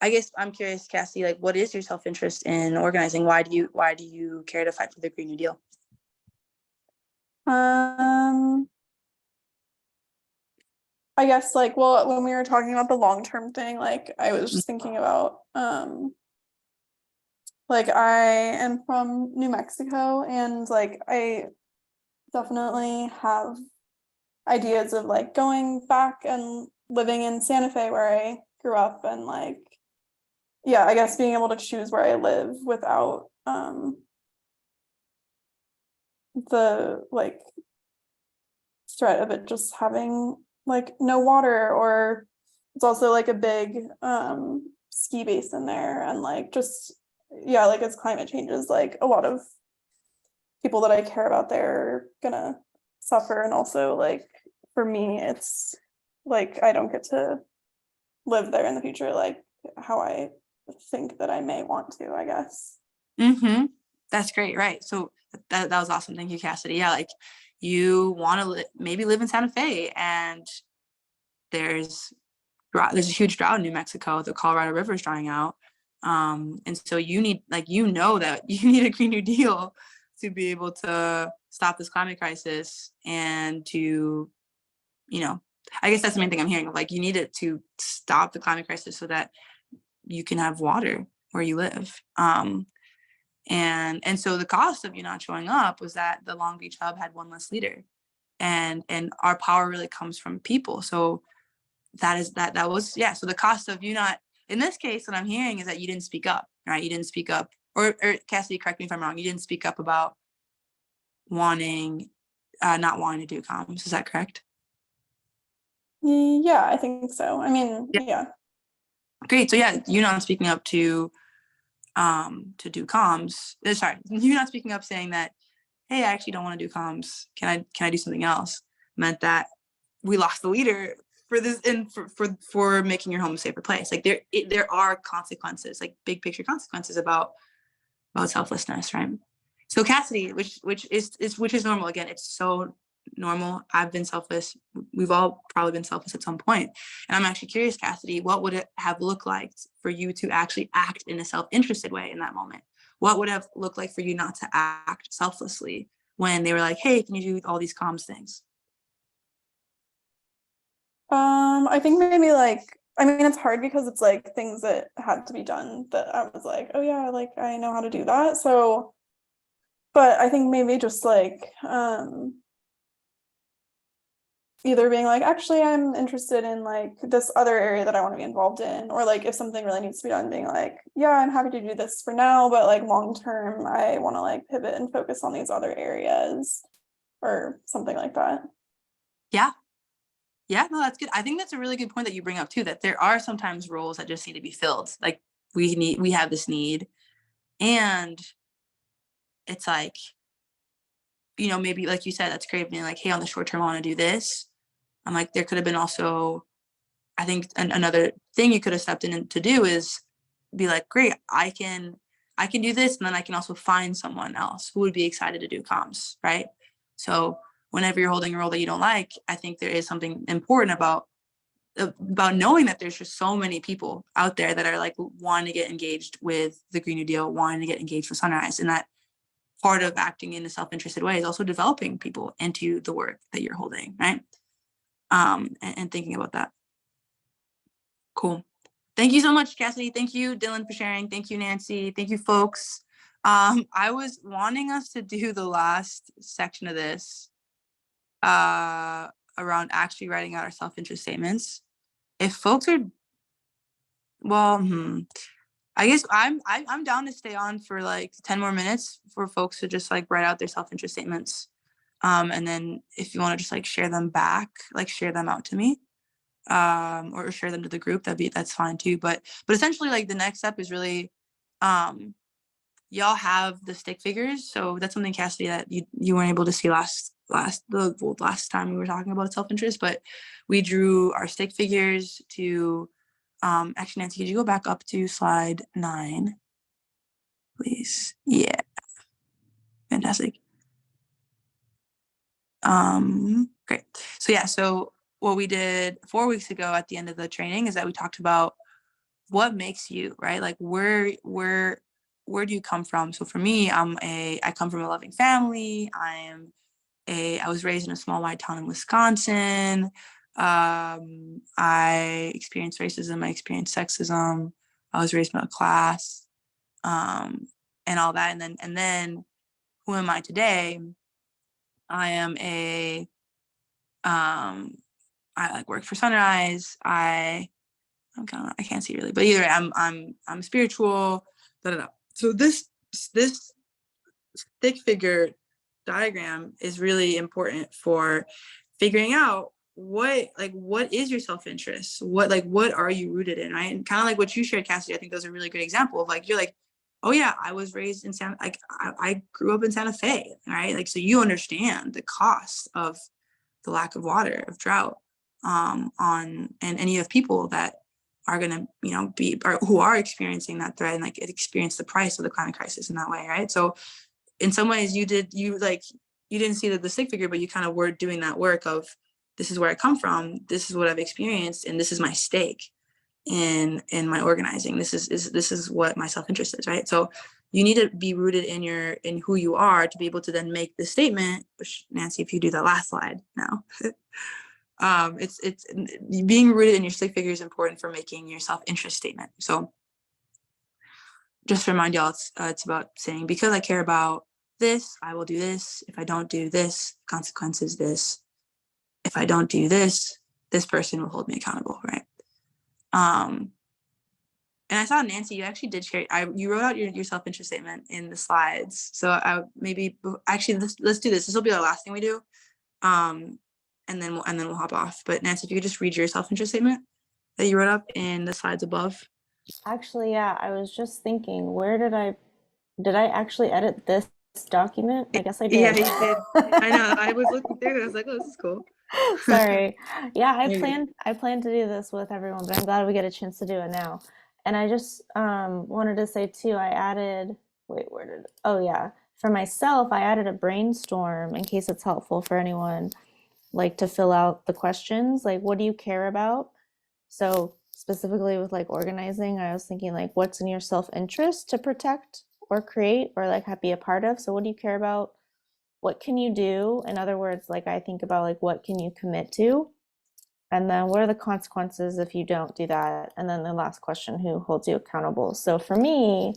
I guess I'm curious, Cassie. Like, what is your self-interest in organizing? Why do you care to fight for the Green New Deal? I guess like, well, when we were talking about the long-term thing, like I was just thinking about like I am from New Mexico, and like I definitely have ideas of like going back and living in Santa Fe where I grew up, and like, yeah, I guess being able to choose where I live without the like threat of it just having like no water, or it's also like a big ski basin there, and like just, yeah, like as climate changes, like a lot of people that I care about there are gonna suffer. And also like for me, it's like I don't get to live there in the future like how I think that I may want to, I guess. That's great. Right. So that was awesome. Thank you, Cassidy. Yeah, like you want to maybe live in Santa Fe, and there's a huge drought in New Mexico. The Colorado River is drying out. And so you need, like, that you need a Green New Deal to be able to stop this climate crisis, and to, I guess that's the main thing I'm hearing. Like, you need it to stop the climate crisis so that you can have water where you live. And so the cost of you not showing up was that the Long Beach Hub had one less leader, and our power really comes from people. So that was, yeah. So the cost of you not, in this case, what I'm hearing is that you didn't speak up, right? You didn't speak up, or Cassidy, correct me if I'm wrong. You didn't speak up about not wanting to do comms. Is that correct? Yeah, I think so. I mean, yeah. Great. So yeah, you not speaking up to do comms. Sorry, you not speaking up saying that, hey, I actually don't want to do comms. Can I do something else? meant that we lost the leader for this and for making your home a safer place. Like there are consequences, like big picture consequences about selflessness, right? So Cassidy, which is normal. Again, it's so normal. I've been selfless. We've all probably been selfless at some point. And I'm actually curious, Cassidy, what would it have looked like for you to actually act in a self-interested way in that moment? What would have looked like for you not to act selflessly when they were like, hey, can you do all these comms things? I think maybe like, I mean, it's hard because it's like things that had to be done that I was like, oh yeah, like I know how to do that. So, but I think maybe just like, either being like, actually, I'm interested in like this other area that I want to be involved in, or like if something really needs to be done, being like, yeah, I'm happy to do this for now, but like long term, I want to like pivot and focus on these other areas or something like that. Yeah. Yeah, no, that's good. I think that's a really good point that you bring up too, that there are sometimes roles that just need to be filled. Like we have this need, and it's like, maybe like you said, that's great. Being like, hey, on the short term, I want to do this. I'm like, there could have been also, I think another thing you could have stepped in to do is be like, great, I can do this, and then I can also find someone else who would be excited to do comms, right? So whenever you're holding a role that you don't like, I think there is something important about knowing that there's just so many people out there that are like wanting to get engaged with the Green New Deal, wanting to get engaged with Sunrise, and that part of acting in a self-interested way is also developing people into the work that you're holding, right? And thinking about that. Cool. Thank you so much, Cassidy. Thank you, Dylan, for sharing. Thank you, Nancy. Thank you, folks. I was wanting us to do the last section of this around actually writing out our self-interest statements. If folks are, well, I guess I'm down to stay on for like 10 more minutes for folks to just like write out their self-interest statements. And then if you want to just like share them back, like share them out to me, or share them to the group, that's fine too. But essentially like the next step is really, y'all have the stick figures. So that's something, Cassidy, that you weren't able to see last time we were talking about self-interest, but we drew our stick figures to, actually, Nancy, could you go back up to slide 9, please? Yeah, fantastic. Great. So yeah, so what we did 4 weeks ago at the end of the training is that we talked about what makes you, right? Like where do you come from? So for me, I come from a loving family. I was raised in a small white town in Wisconsin. I experienced racism. I experienced sexism. I was raised middle class, and all that. And then who am I today? I am I like work for Sunrise. I can't see really, but either way, I'm spiritual. So this stick figure diagram is really important for figuring out what is your self-interest, what are you rooted in, right? And kind of like what you shared, Cassidy, I think those are a really good example of like, you're like, oh yeah, I was raised in I grew up in Santa Fe, right? Like, so you understand the cost of the lack of water, of drought, and you have people that are going to, who are experiencing that threat and like experience the price of the climate crisis in that way, right? So in some ways you didn't see the stick figure, but you kind of were doing that work of, this is where I come from, this is what I've experienced, and this is my stake in my organizing. This is what my self-interest is, right? So you need to be rooted in who you are to be able to then make the statement, which, Nancy, if you do that last slide now, it's being rooted in your stick figure is important for making your self-interest statement. So just to remind y'all, it's about saying, because I care about this, I will do this. If I don't do this, consequence is this. If I don't do this, this person will hold me accountable, right? And I saw, Nancy, you actually did share, you wrote out your self-interest statement in the slides. So let's do this. This will be the last thing we do. And then we'll hop off. But Nancy, if you could just read your self-interest statement that you wrote up in the slides above. Actually, yeah, I was just thinking, did I actually edit this document? I guess I did. Yeah, you did. I know. I was looking through it. I was like, oh, this is cool. Sorry. Yeah, Maybe. I plan to do this with everyone, but I'm glad we get a chance to do it now. And I just wanted to say too, I added, wait, where did, oh yeah, for myself, I added a brainstorm in case it's helpful for anyone, like to fill out the questions, like what do you care about? So specifically with like organizing, I was thinking like what's in your self-interest to protect or create or like be a part of? So what do you care about? What can you do? In other words, like I think about like what can you commit to? And then what are the consequences if you don't do that? And then the last question, who holds you accountable? So for me,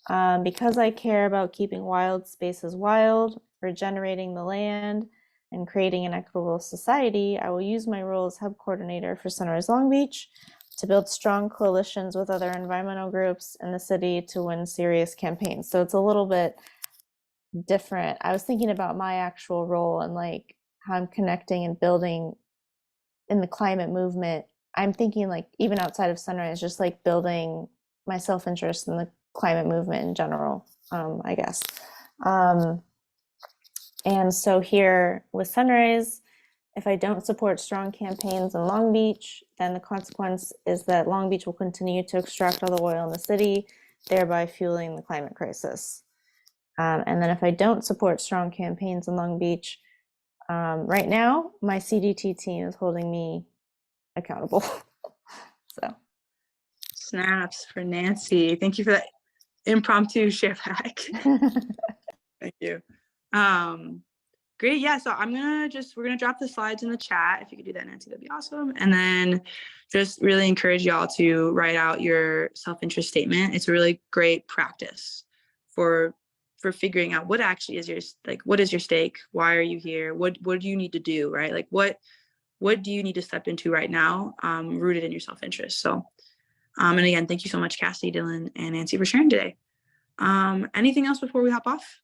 because I care about keeping wild spaces wild, regenerating the land, and creating an equitable society, I will use my role as hub coordinator for Sunrise Long Beach to build strong coalitions with other environmental groups in the city to win serious campaigns. So it's a little bit different. I was thinking about my actual role and like how I'm connecting and building in the climate movement. I'm thinking like even outside of Sunrise, just like building my self-interest in the climate movement in general, I guess. And so here with Sunrise, if I don't support strong campaigns in Long Beach, then the consequence is that Long Beach will continue to extract all the oil in the city, thereby fueling the climate crisis. And then if I don't support strong campaigns in Long Beach, right now, my CDT team is holding me accountable. So Snaps for Nancy. Thank you for that impromptu share back. Thank you. Great. Yeah. So we're gonna drop the slides in the chat. If you could do that, Nancy, that'd be awesome. And then just really encourage y'all to write out your self-interest statement. It's a really great practice for figuring out what actually is what is your stake? Why are you here? What do you need to do? Right? Like what do you need to step into right now? Rooted in your self-interest. So, and again, thank you so much, Cassie, Dylan, and Nancy for sharing today. Anything else before we hop off?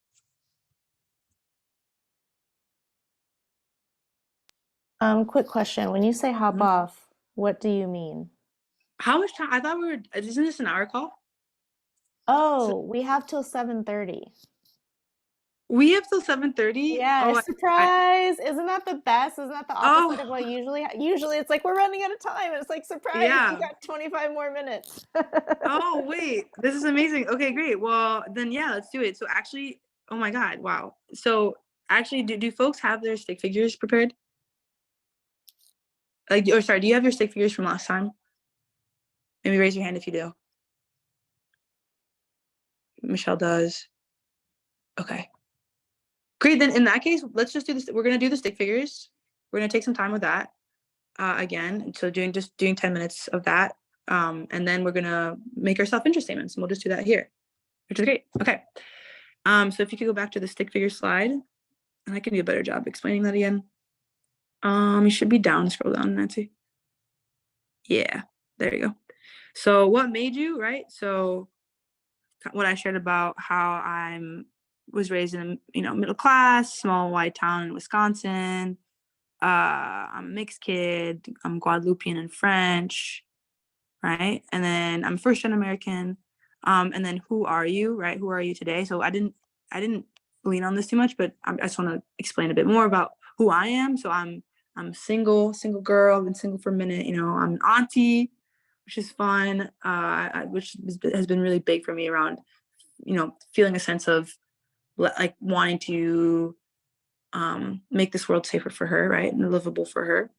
quick question. When you say hop off, what do you mean? How much time? I thought isn't this an hour call? Oh, we have till 7:30. We have till 7:30? Yeah, Oh, surprise. Isn't that the best? Isn't that the opposite of what usually it's like we're running out of time and it's like surprise, yeah. you got 25 more minutes. Oh, wait, this is amazing. Okay, great. Well, then yeah, let's do it. So actually, oh my God, wow. So actually, do folks have their stick figures prepared? Like, or sorry, do you have your stick figures from last time? Maybe raise your hand if you do. Michelle does. Okay. Great, then in that case, let's just do this. We're gonna do the stick figures. We're gonna take some time with that. Again, so doing 10 minutes of that. And then we're gonna make our self-interest statements and we'll just do that here, which is great. Okay. So if you could go back to the stick figure slide, and I can do a better job explaining that again. You should be down, scroll down, Nancy. Yeah, there you go. So what made you, right? So what I shared about how was raised in middle class, small white town in Wisconsin. I'm a mixed kid. I'm Guadeloupean and French, right? And then I'm first-gen American. And then who are you, right? Who are you today? So I didn't lean on this too much, but I just want to explain a bit more about who I am. So I'm single girl. I've been single for a minute. I'm an auntie, which is fun. Which has been really big for me around, feeling a sense of like wanting to make this world safer for her, right, and livable for her.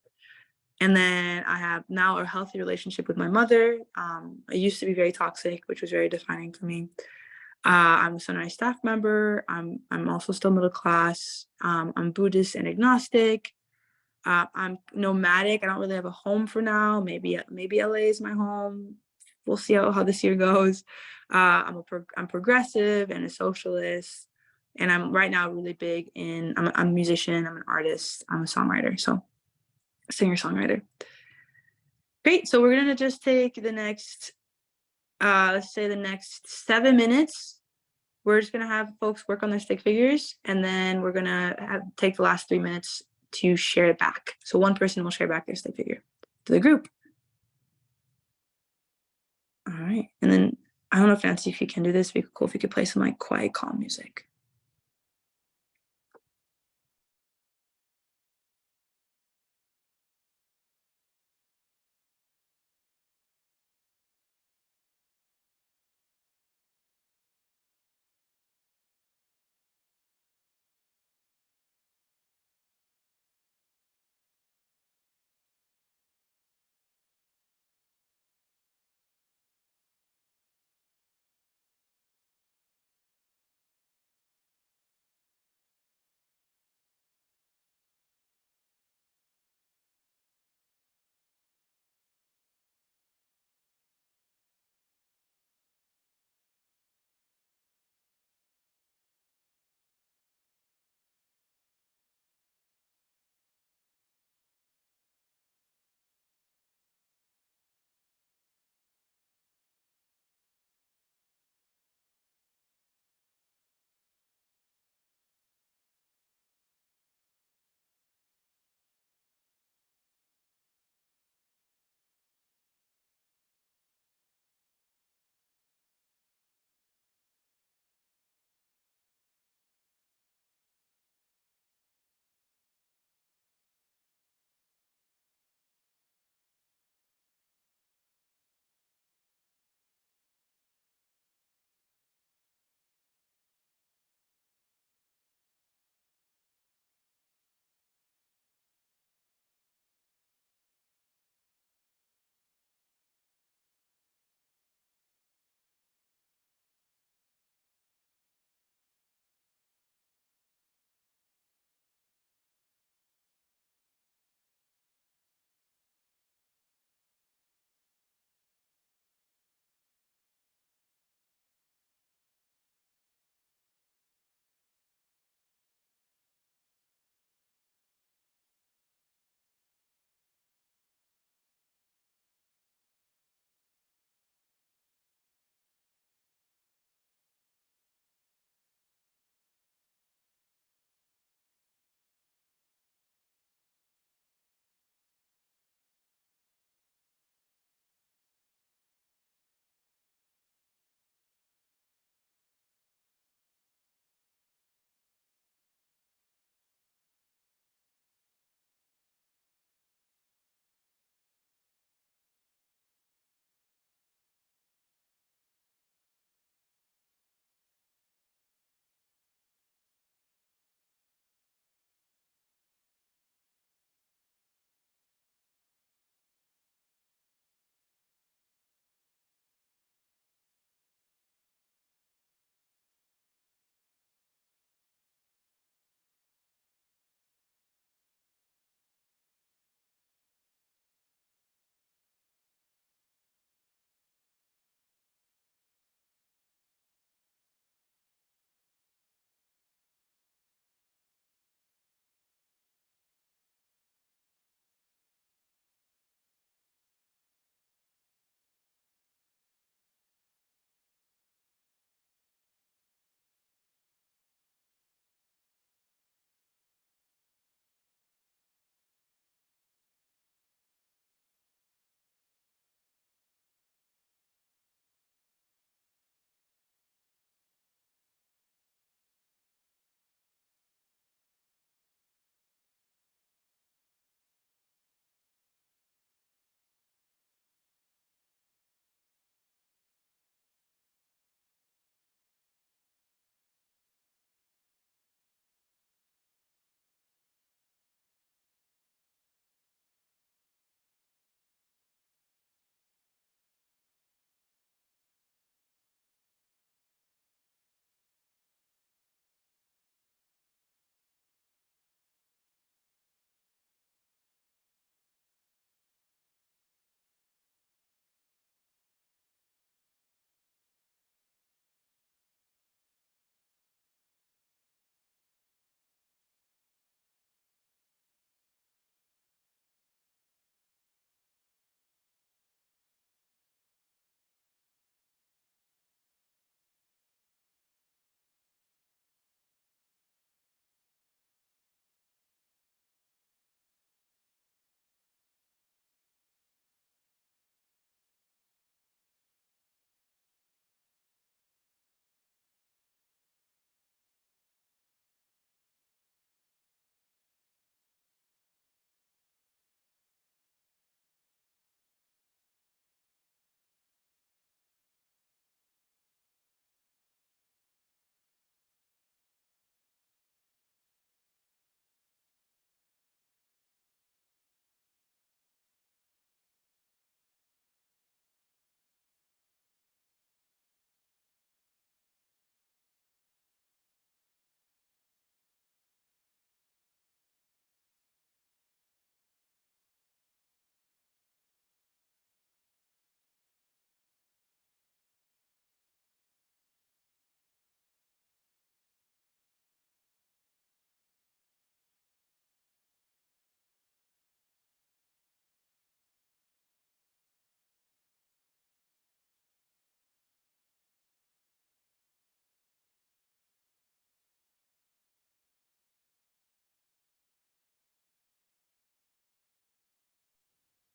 And then I have now a healthy relationship with my mother. I used to be very toxic, which was very defining for me. I'm a Sunrise staff member. I'm also still middle class. I'm Buddhist and agnostic. I'm nomadic. I don't really have a home for now. Maybe LA is my home. We'll see how this year goes. I'm progressive and a socialist. And I'm right now really big I'm a musician. I'm an artist. I'm a songwriter. So singer-songwriter. Great. So we're going to just take the next, let's say the next 7 minutes. We're just going to have folks work on their stick figures. And then we're going to take the last 3 minutes to share it back. So one person will share back their stick figure to the group. All right. And then I don't know if Nancy, if you can do this, it'd be cool if you could play some like quiet, calm music.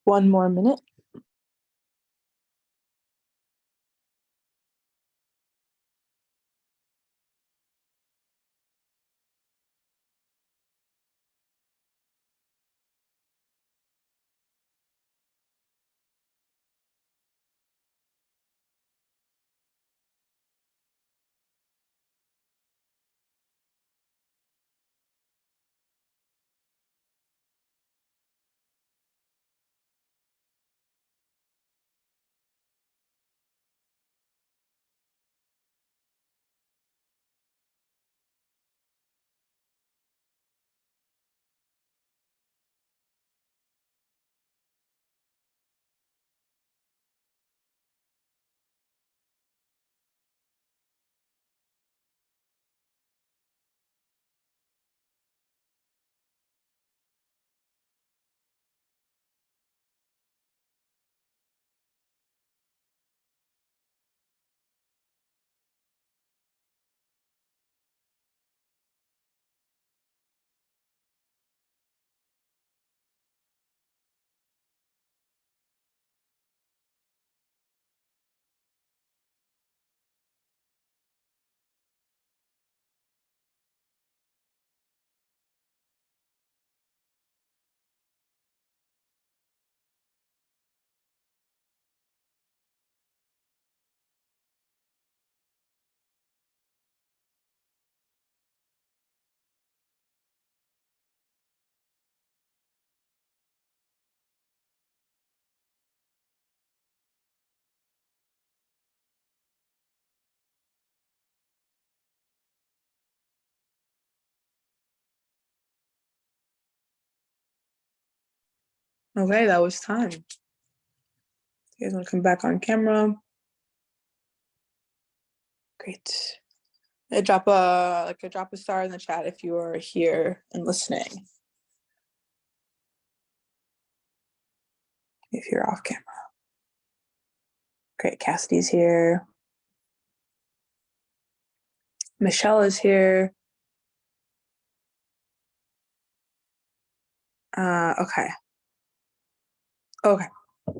1 more minute. Okay, that was time. You guys want to come back on camera? Great. Drop a star in the chat if you are here and listening. If you're off camera. Great, Cassidy's here. Michelle is here. Okay. Okay.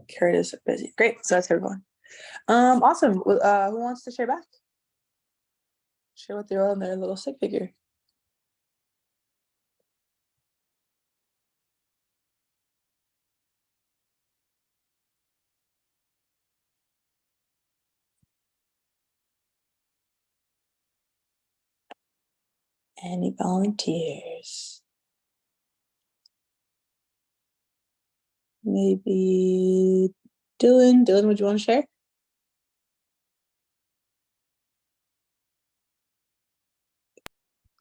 Carrot is busy. Great. So that's everyone. Awesome. Who wants to share back? Share what they're on their little stick figure. Any volunteers? Maybe Dylan. Dylan, would you want to share?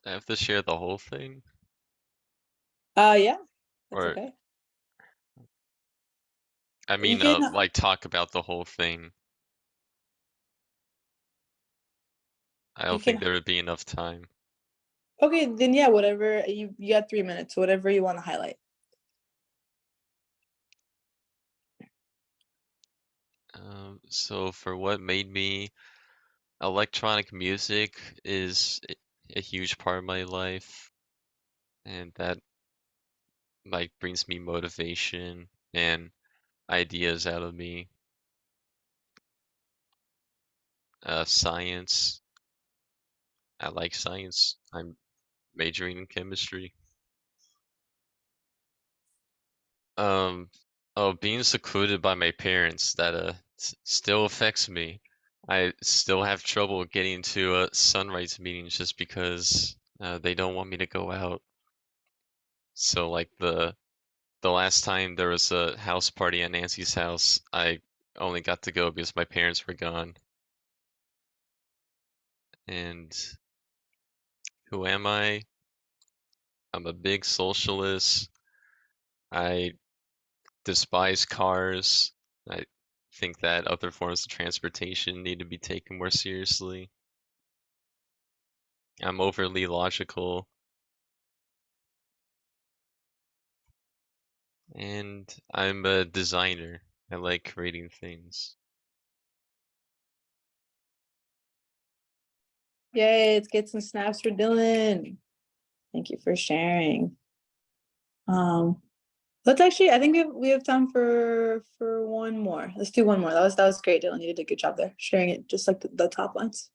I have to share the whole thing? Yeah. That's Or, okay. I You mean, can, like talk about the whole thing. I you don't think can. there would be enough time. Okay, then yeah, whatever. You got 3 minutes. Whatever you want to highlight. So for what made me, electronic music is a huge part of my life, and that like brings me motivation and ideas out of me. Science. I like science. I'm majoring in chemistry. Um, oh, being secluded by my parents, that still affects me. I still have trouble getting to sunrise meetings just because they don't want me to go out. So like the last time there was a house party at Nancy's house, I only got to go because my parents were gone. And who am I? I'm a big socialist. I despise cars. I think that other forms of transportation need to be taken more seriously. I'm overly logical. And I'm a designer. I like creating things. Yay, let's get some snaps for Dylan. Thank you for sharing. Let's actually, I think we have time for one more. Let's do one more. That was great, Dylan. You did a good job there, sharing it just like the top lines.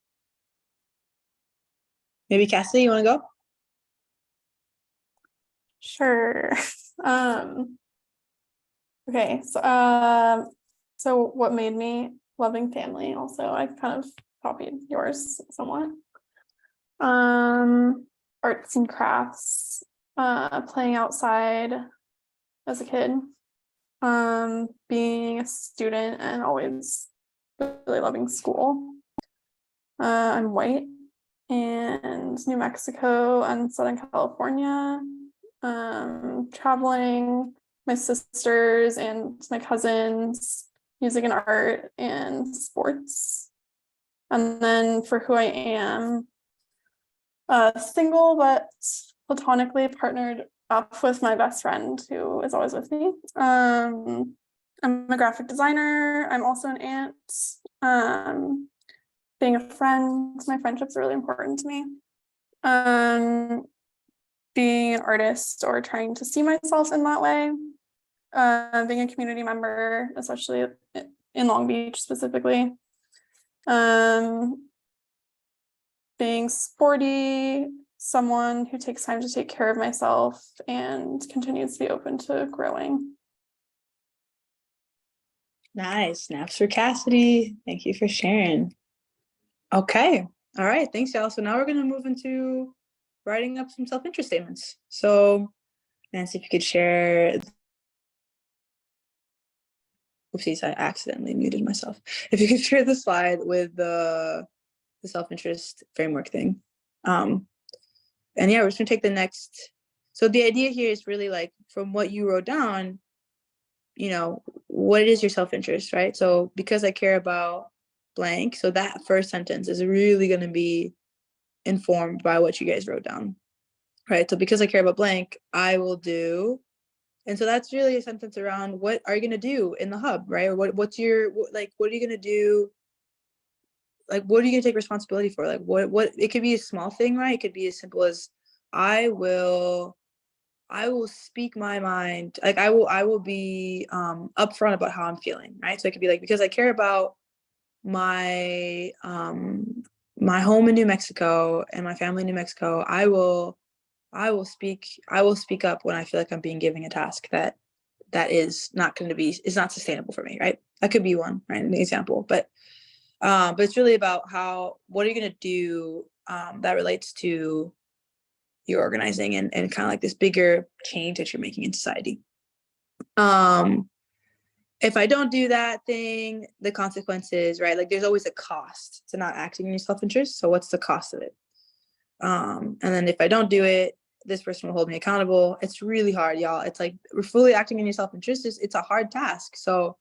Maybe Cassidy, you want to go? Sure. Okay, so what made me loving family also, I kind of copied yours somewhat. Arts and crafts, playing outside as a kid, being a student and always really loving school. I'm white, and New Mexico and Southern California, traveling, my sisters and my cousins, music and art, and sports. And then for who I am, single but platonically partnered up with my best friend who is always with me. I'm a graphic designer. I'm also an aunt. Being a friend, my friendships are really important to me. Being an artist or trying to see myself in that way. Being a community member, especially in Long Beach specifically. Being sporty, someone who takes time to take care of myself and continues to be open to growing. Nice. Snaps for Cassidy. Thank you for sharing. Okay. All right. Thanks, y'all. So now we're going to move into writing up some self-interest statements. So, Nancy, if you could share. Oopsies, I accidentally muted myself. If you could share the slide with the self-interest framework thing. And yeah, we're just gonna take the next. So the idea here is really like from what you wrote down, you know, what is your self-interest, right? So because I care about blank, so that first sentence is really gonna be informed by what you guys wrote down, right? So because I care about blank, I will do. And so that's really a sentence around what are you gonna do in the hub, right? Or what's your like what are you gonna do? Like what are you gonna take responsibility for? Like what it could be a small thing, right? It could be as simple as I will speak my mind. Like I will be upfront about how I'm feeling, right? So it could be like because I care about my my home in New Mexico and my family in New Mexico, I will speak up when I feel like I'm being given a task that is not going to be is not sustainable for me, right? That could be one, right? An example. But it's really about what are you going to do that relates to your organizing and kind of like this bigger change that you're making in society. If I don't do that thing, the consequences, right? Like there's always a cost to not acting in your self-interest. So what's the cost of it? And then if I don't do it, this person will hold me accountable. It's really hard, y'all. It's like we're fully acting in your self-interest. It's a hard task. So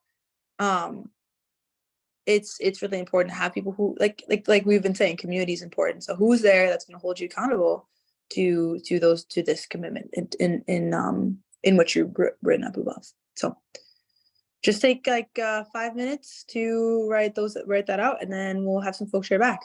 it's really important to have people who like we've been saying, community is important. So who's there that's going to hold you accountable to this commitment in what you've written up above. So just take like 5 minutes to write that out, and then we'll have some folks share back.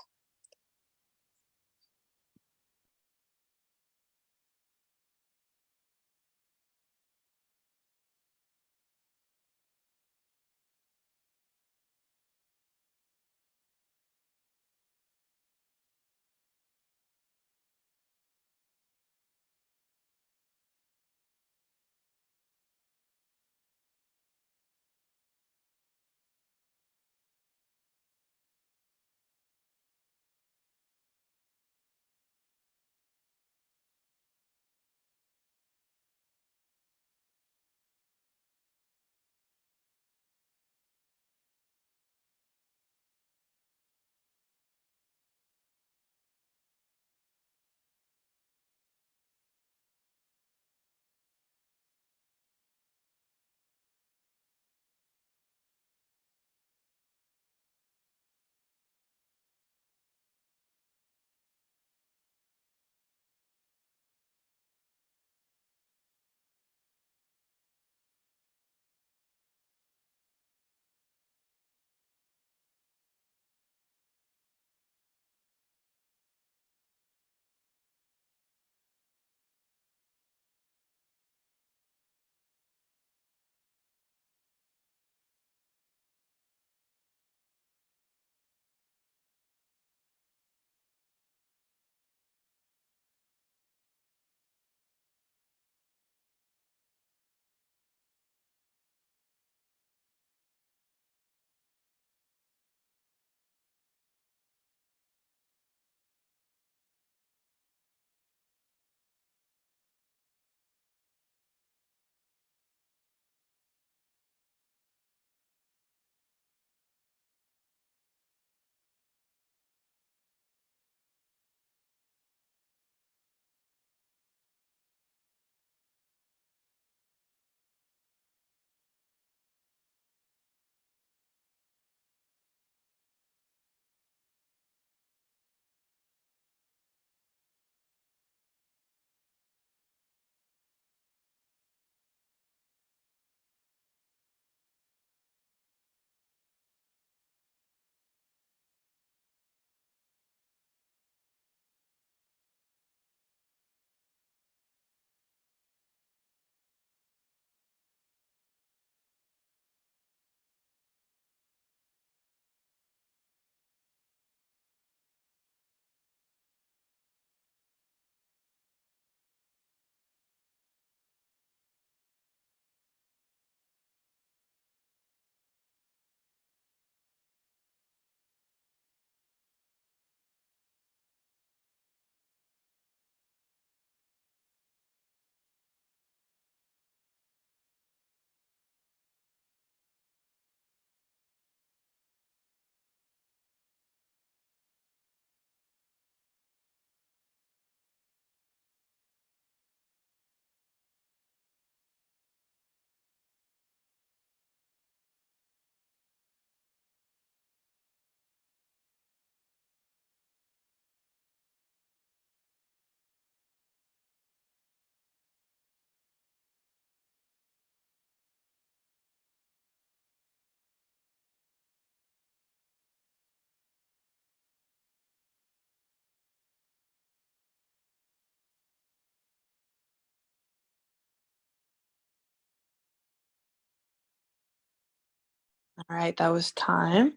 All right, that was time.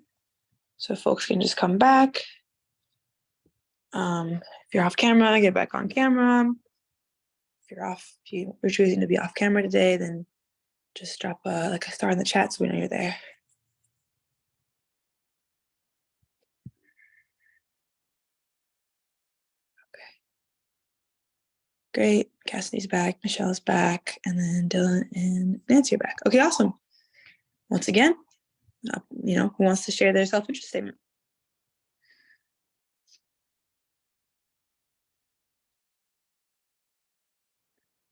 So folks can just come back. If you're off camera, get back on camera. If you're choosing to be off camera today, then just drop a star in the chat so we know you're there. Okay. Great. Cassidy's back, Michelle's back, and then Dylan and Nancy are back. Okay, awesome. Once again, who wants to share their self-interest statement?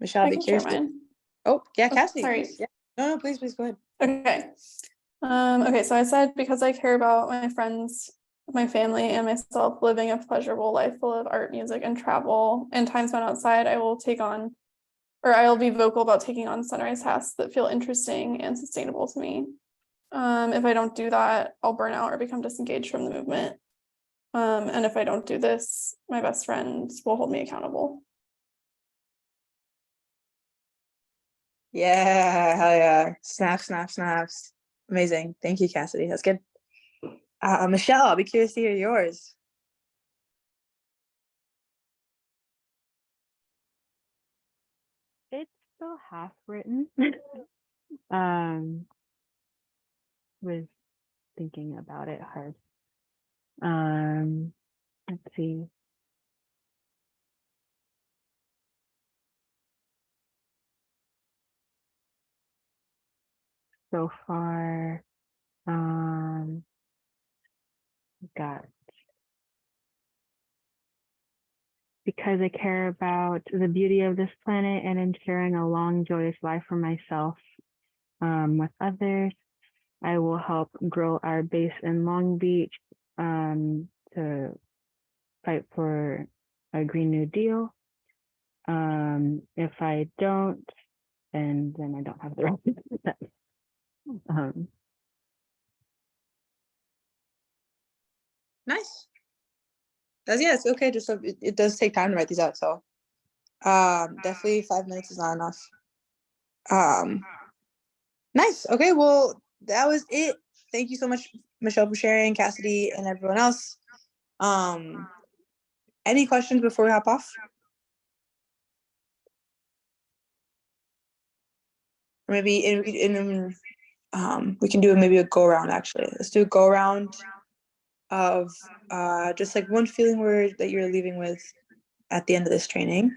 Michelle, I be can share curious. mine. Oh, yeah, Oh, Cassidy. sorry. Yeah. No, please go ahead. Okay. Okay, so I said because I care about my friends, my family, and myself living a pleasurable life full of art, music, and travel, and time spent outside, I will be vocal about taking on sunrise tasks that feel interesting and sustainable to me. If I don't do that, I'll burn out or become disengaged from the movement. And if I don't do this, my best friends will hold me accountable. Yeah, hell yeah. Snaps. Amazing. Thank you, Cassidy. That's good. Michelle, I'll be curious to hear yours. It's still half written. Was thinking about it hard. Let's see. So far, got because I care about the beauty of this planet and in sharing a long, joyous life for myself with others. I will help grow our base in Long Beach to fight for a Green New Deal. If I don't, and then I don't have the rest of that. Nice. It's okay. Just so it does take time to write these out. So definitely 5 minutes is not enough. Nice. Okay, well, that was it. Thank you so much, Michelle, for sharing, Cassidy, and everyone else. Any questions before we hop off? Or maybe we can do maybe a go around. Actually, let's do a go around of just like one feeling word that you're leaving with at the end of this training.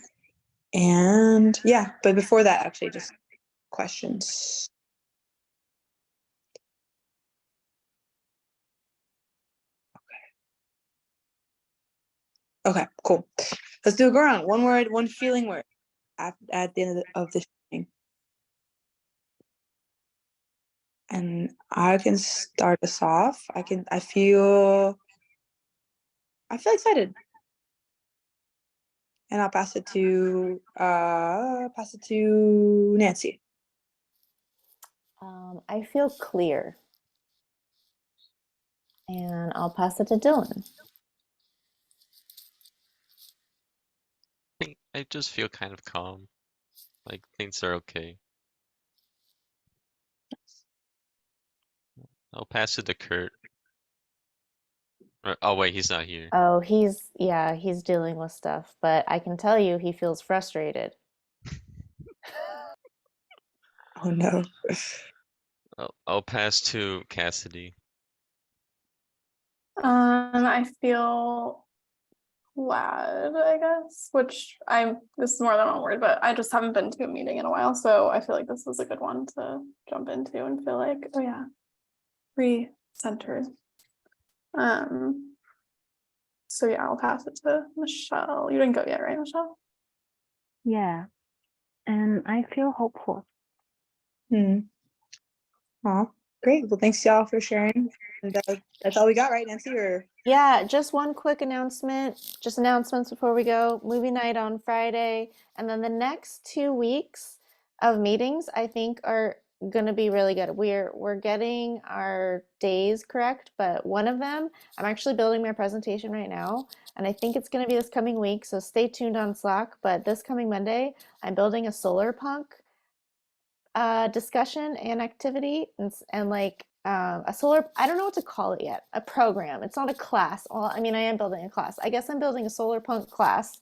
And yeah, but before that, actually, just questions. Okay, cool. Let's do a go around. One word, one feeling word at the end of this training. And I can start us off. I feel excited. And I'll pass it to Nancy. I feel clear. And I'll pass it to Dylan. I just feel kind of calm. Like things are okay. I'll pass it to Kurt. Oh wait, he's not here. Oh, he's dealing with stuff, but I can tell you he feels frustrated. Oh no. I'll pass to Cassidy. I feel glad, I guess, this is more than one word, but I just haven't been to a meeting in a while, so I feel like this is a good one to jump into and feel like, oh yeah, re-centered. So yeah, I'll pass it to Michelle. You didn't go yet, right, Michelle? Yeah, and I feel hopeful. Aw, great. Well, thanks y'all for sharing. And that's all we got, right, Nancy? Or Yeah, just one quick announcement. Just announcements before we go. Movie night on Friday, and then the next 2 weeks of meetings I think are going to be really good. We're getting our days correct, but one of them, I'm actually building my presentation right now, and I think it's going to be this coming week, so stay tuned on Slack. But this coming Monday, I'm building a solar punk discussion and activity, and like a solar, I don't know what to call it yet, a program. It's not a class. Well, I mean, I am building a class. I guess I'm building a solar punk class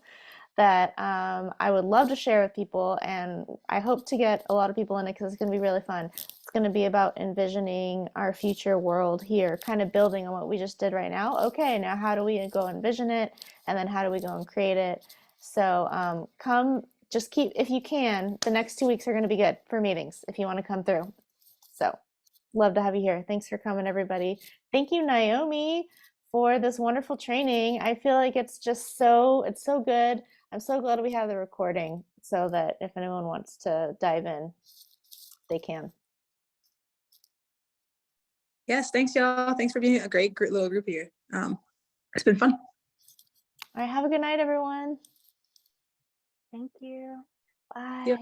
that I would love to share with people, and I hope to get a lot of people in it because it's going to be really fun. It's going to be about envisioning our future world here, kind of building on what we just did right now. Okay, now how do we go envision it, and then how do we go and create it? So come, just keep, if you can, the next 2 weeks are going to be good for meetings if you want to come through. So love to have you here. Thanks for coming, everybody. Thank you, Naomi, for this wonderful training. I feel like it's just it's so good. I'm so glad we have the recording so that if anyone wants to dive in, they can. Yes, thanks y'all. Thanks for being a great little group here. It's been fun. All right, have a good night, everyone. Thank you. Bye. Yep.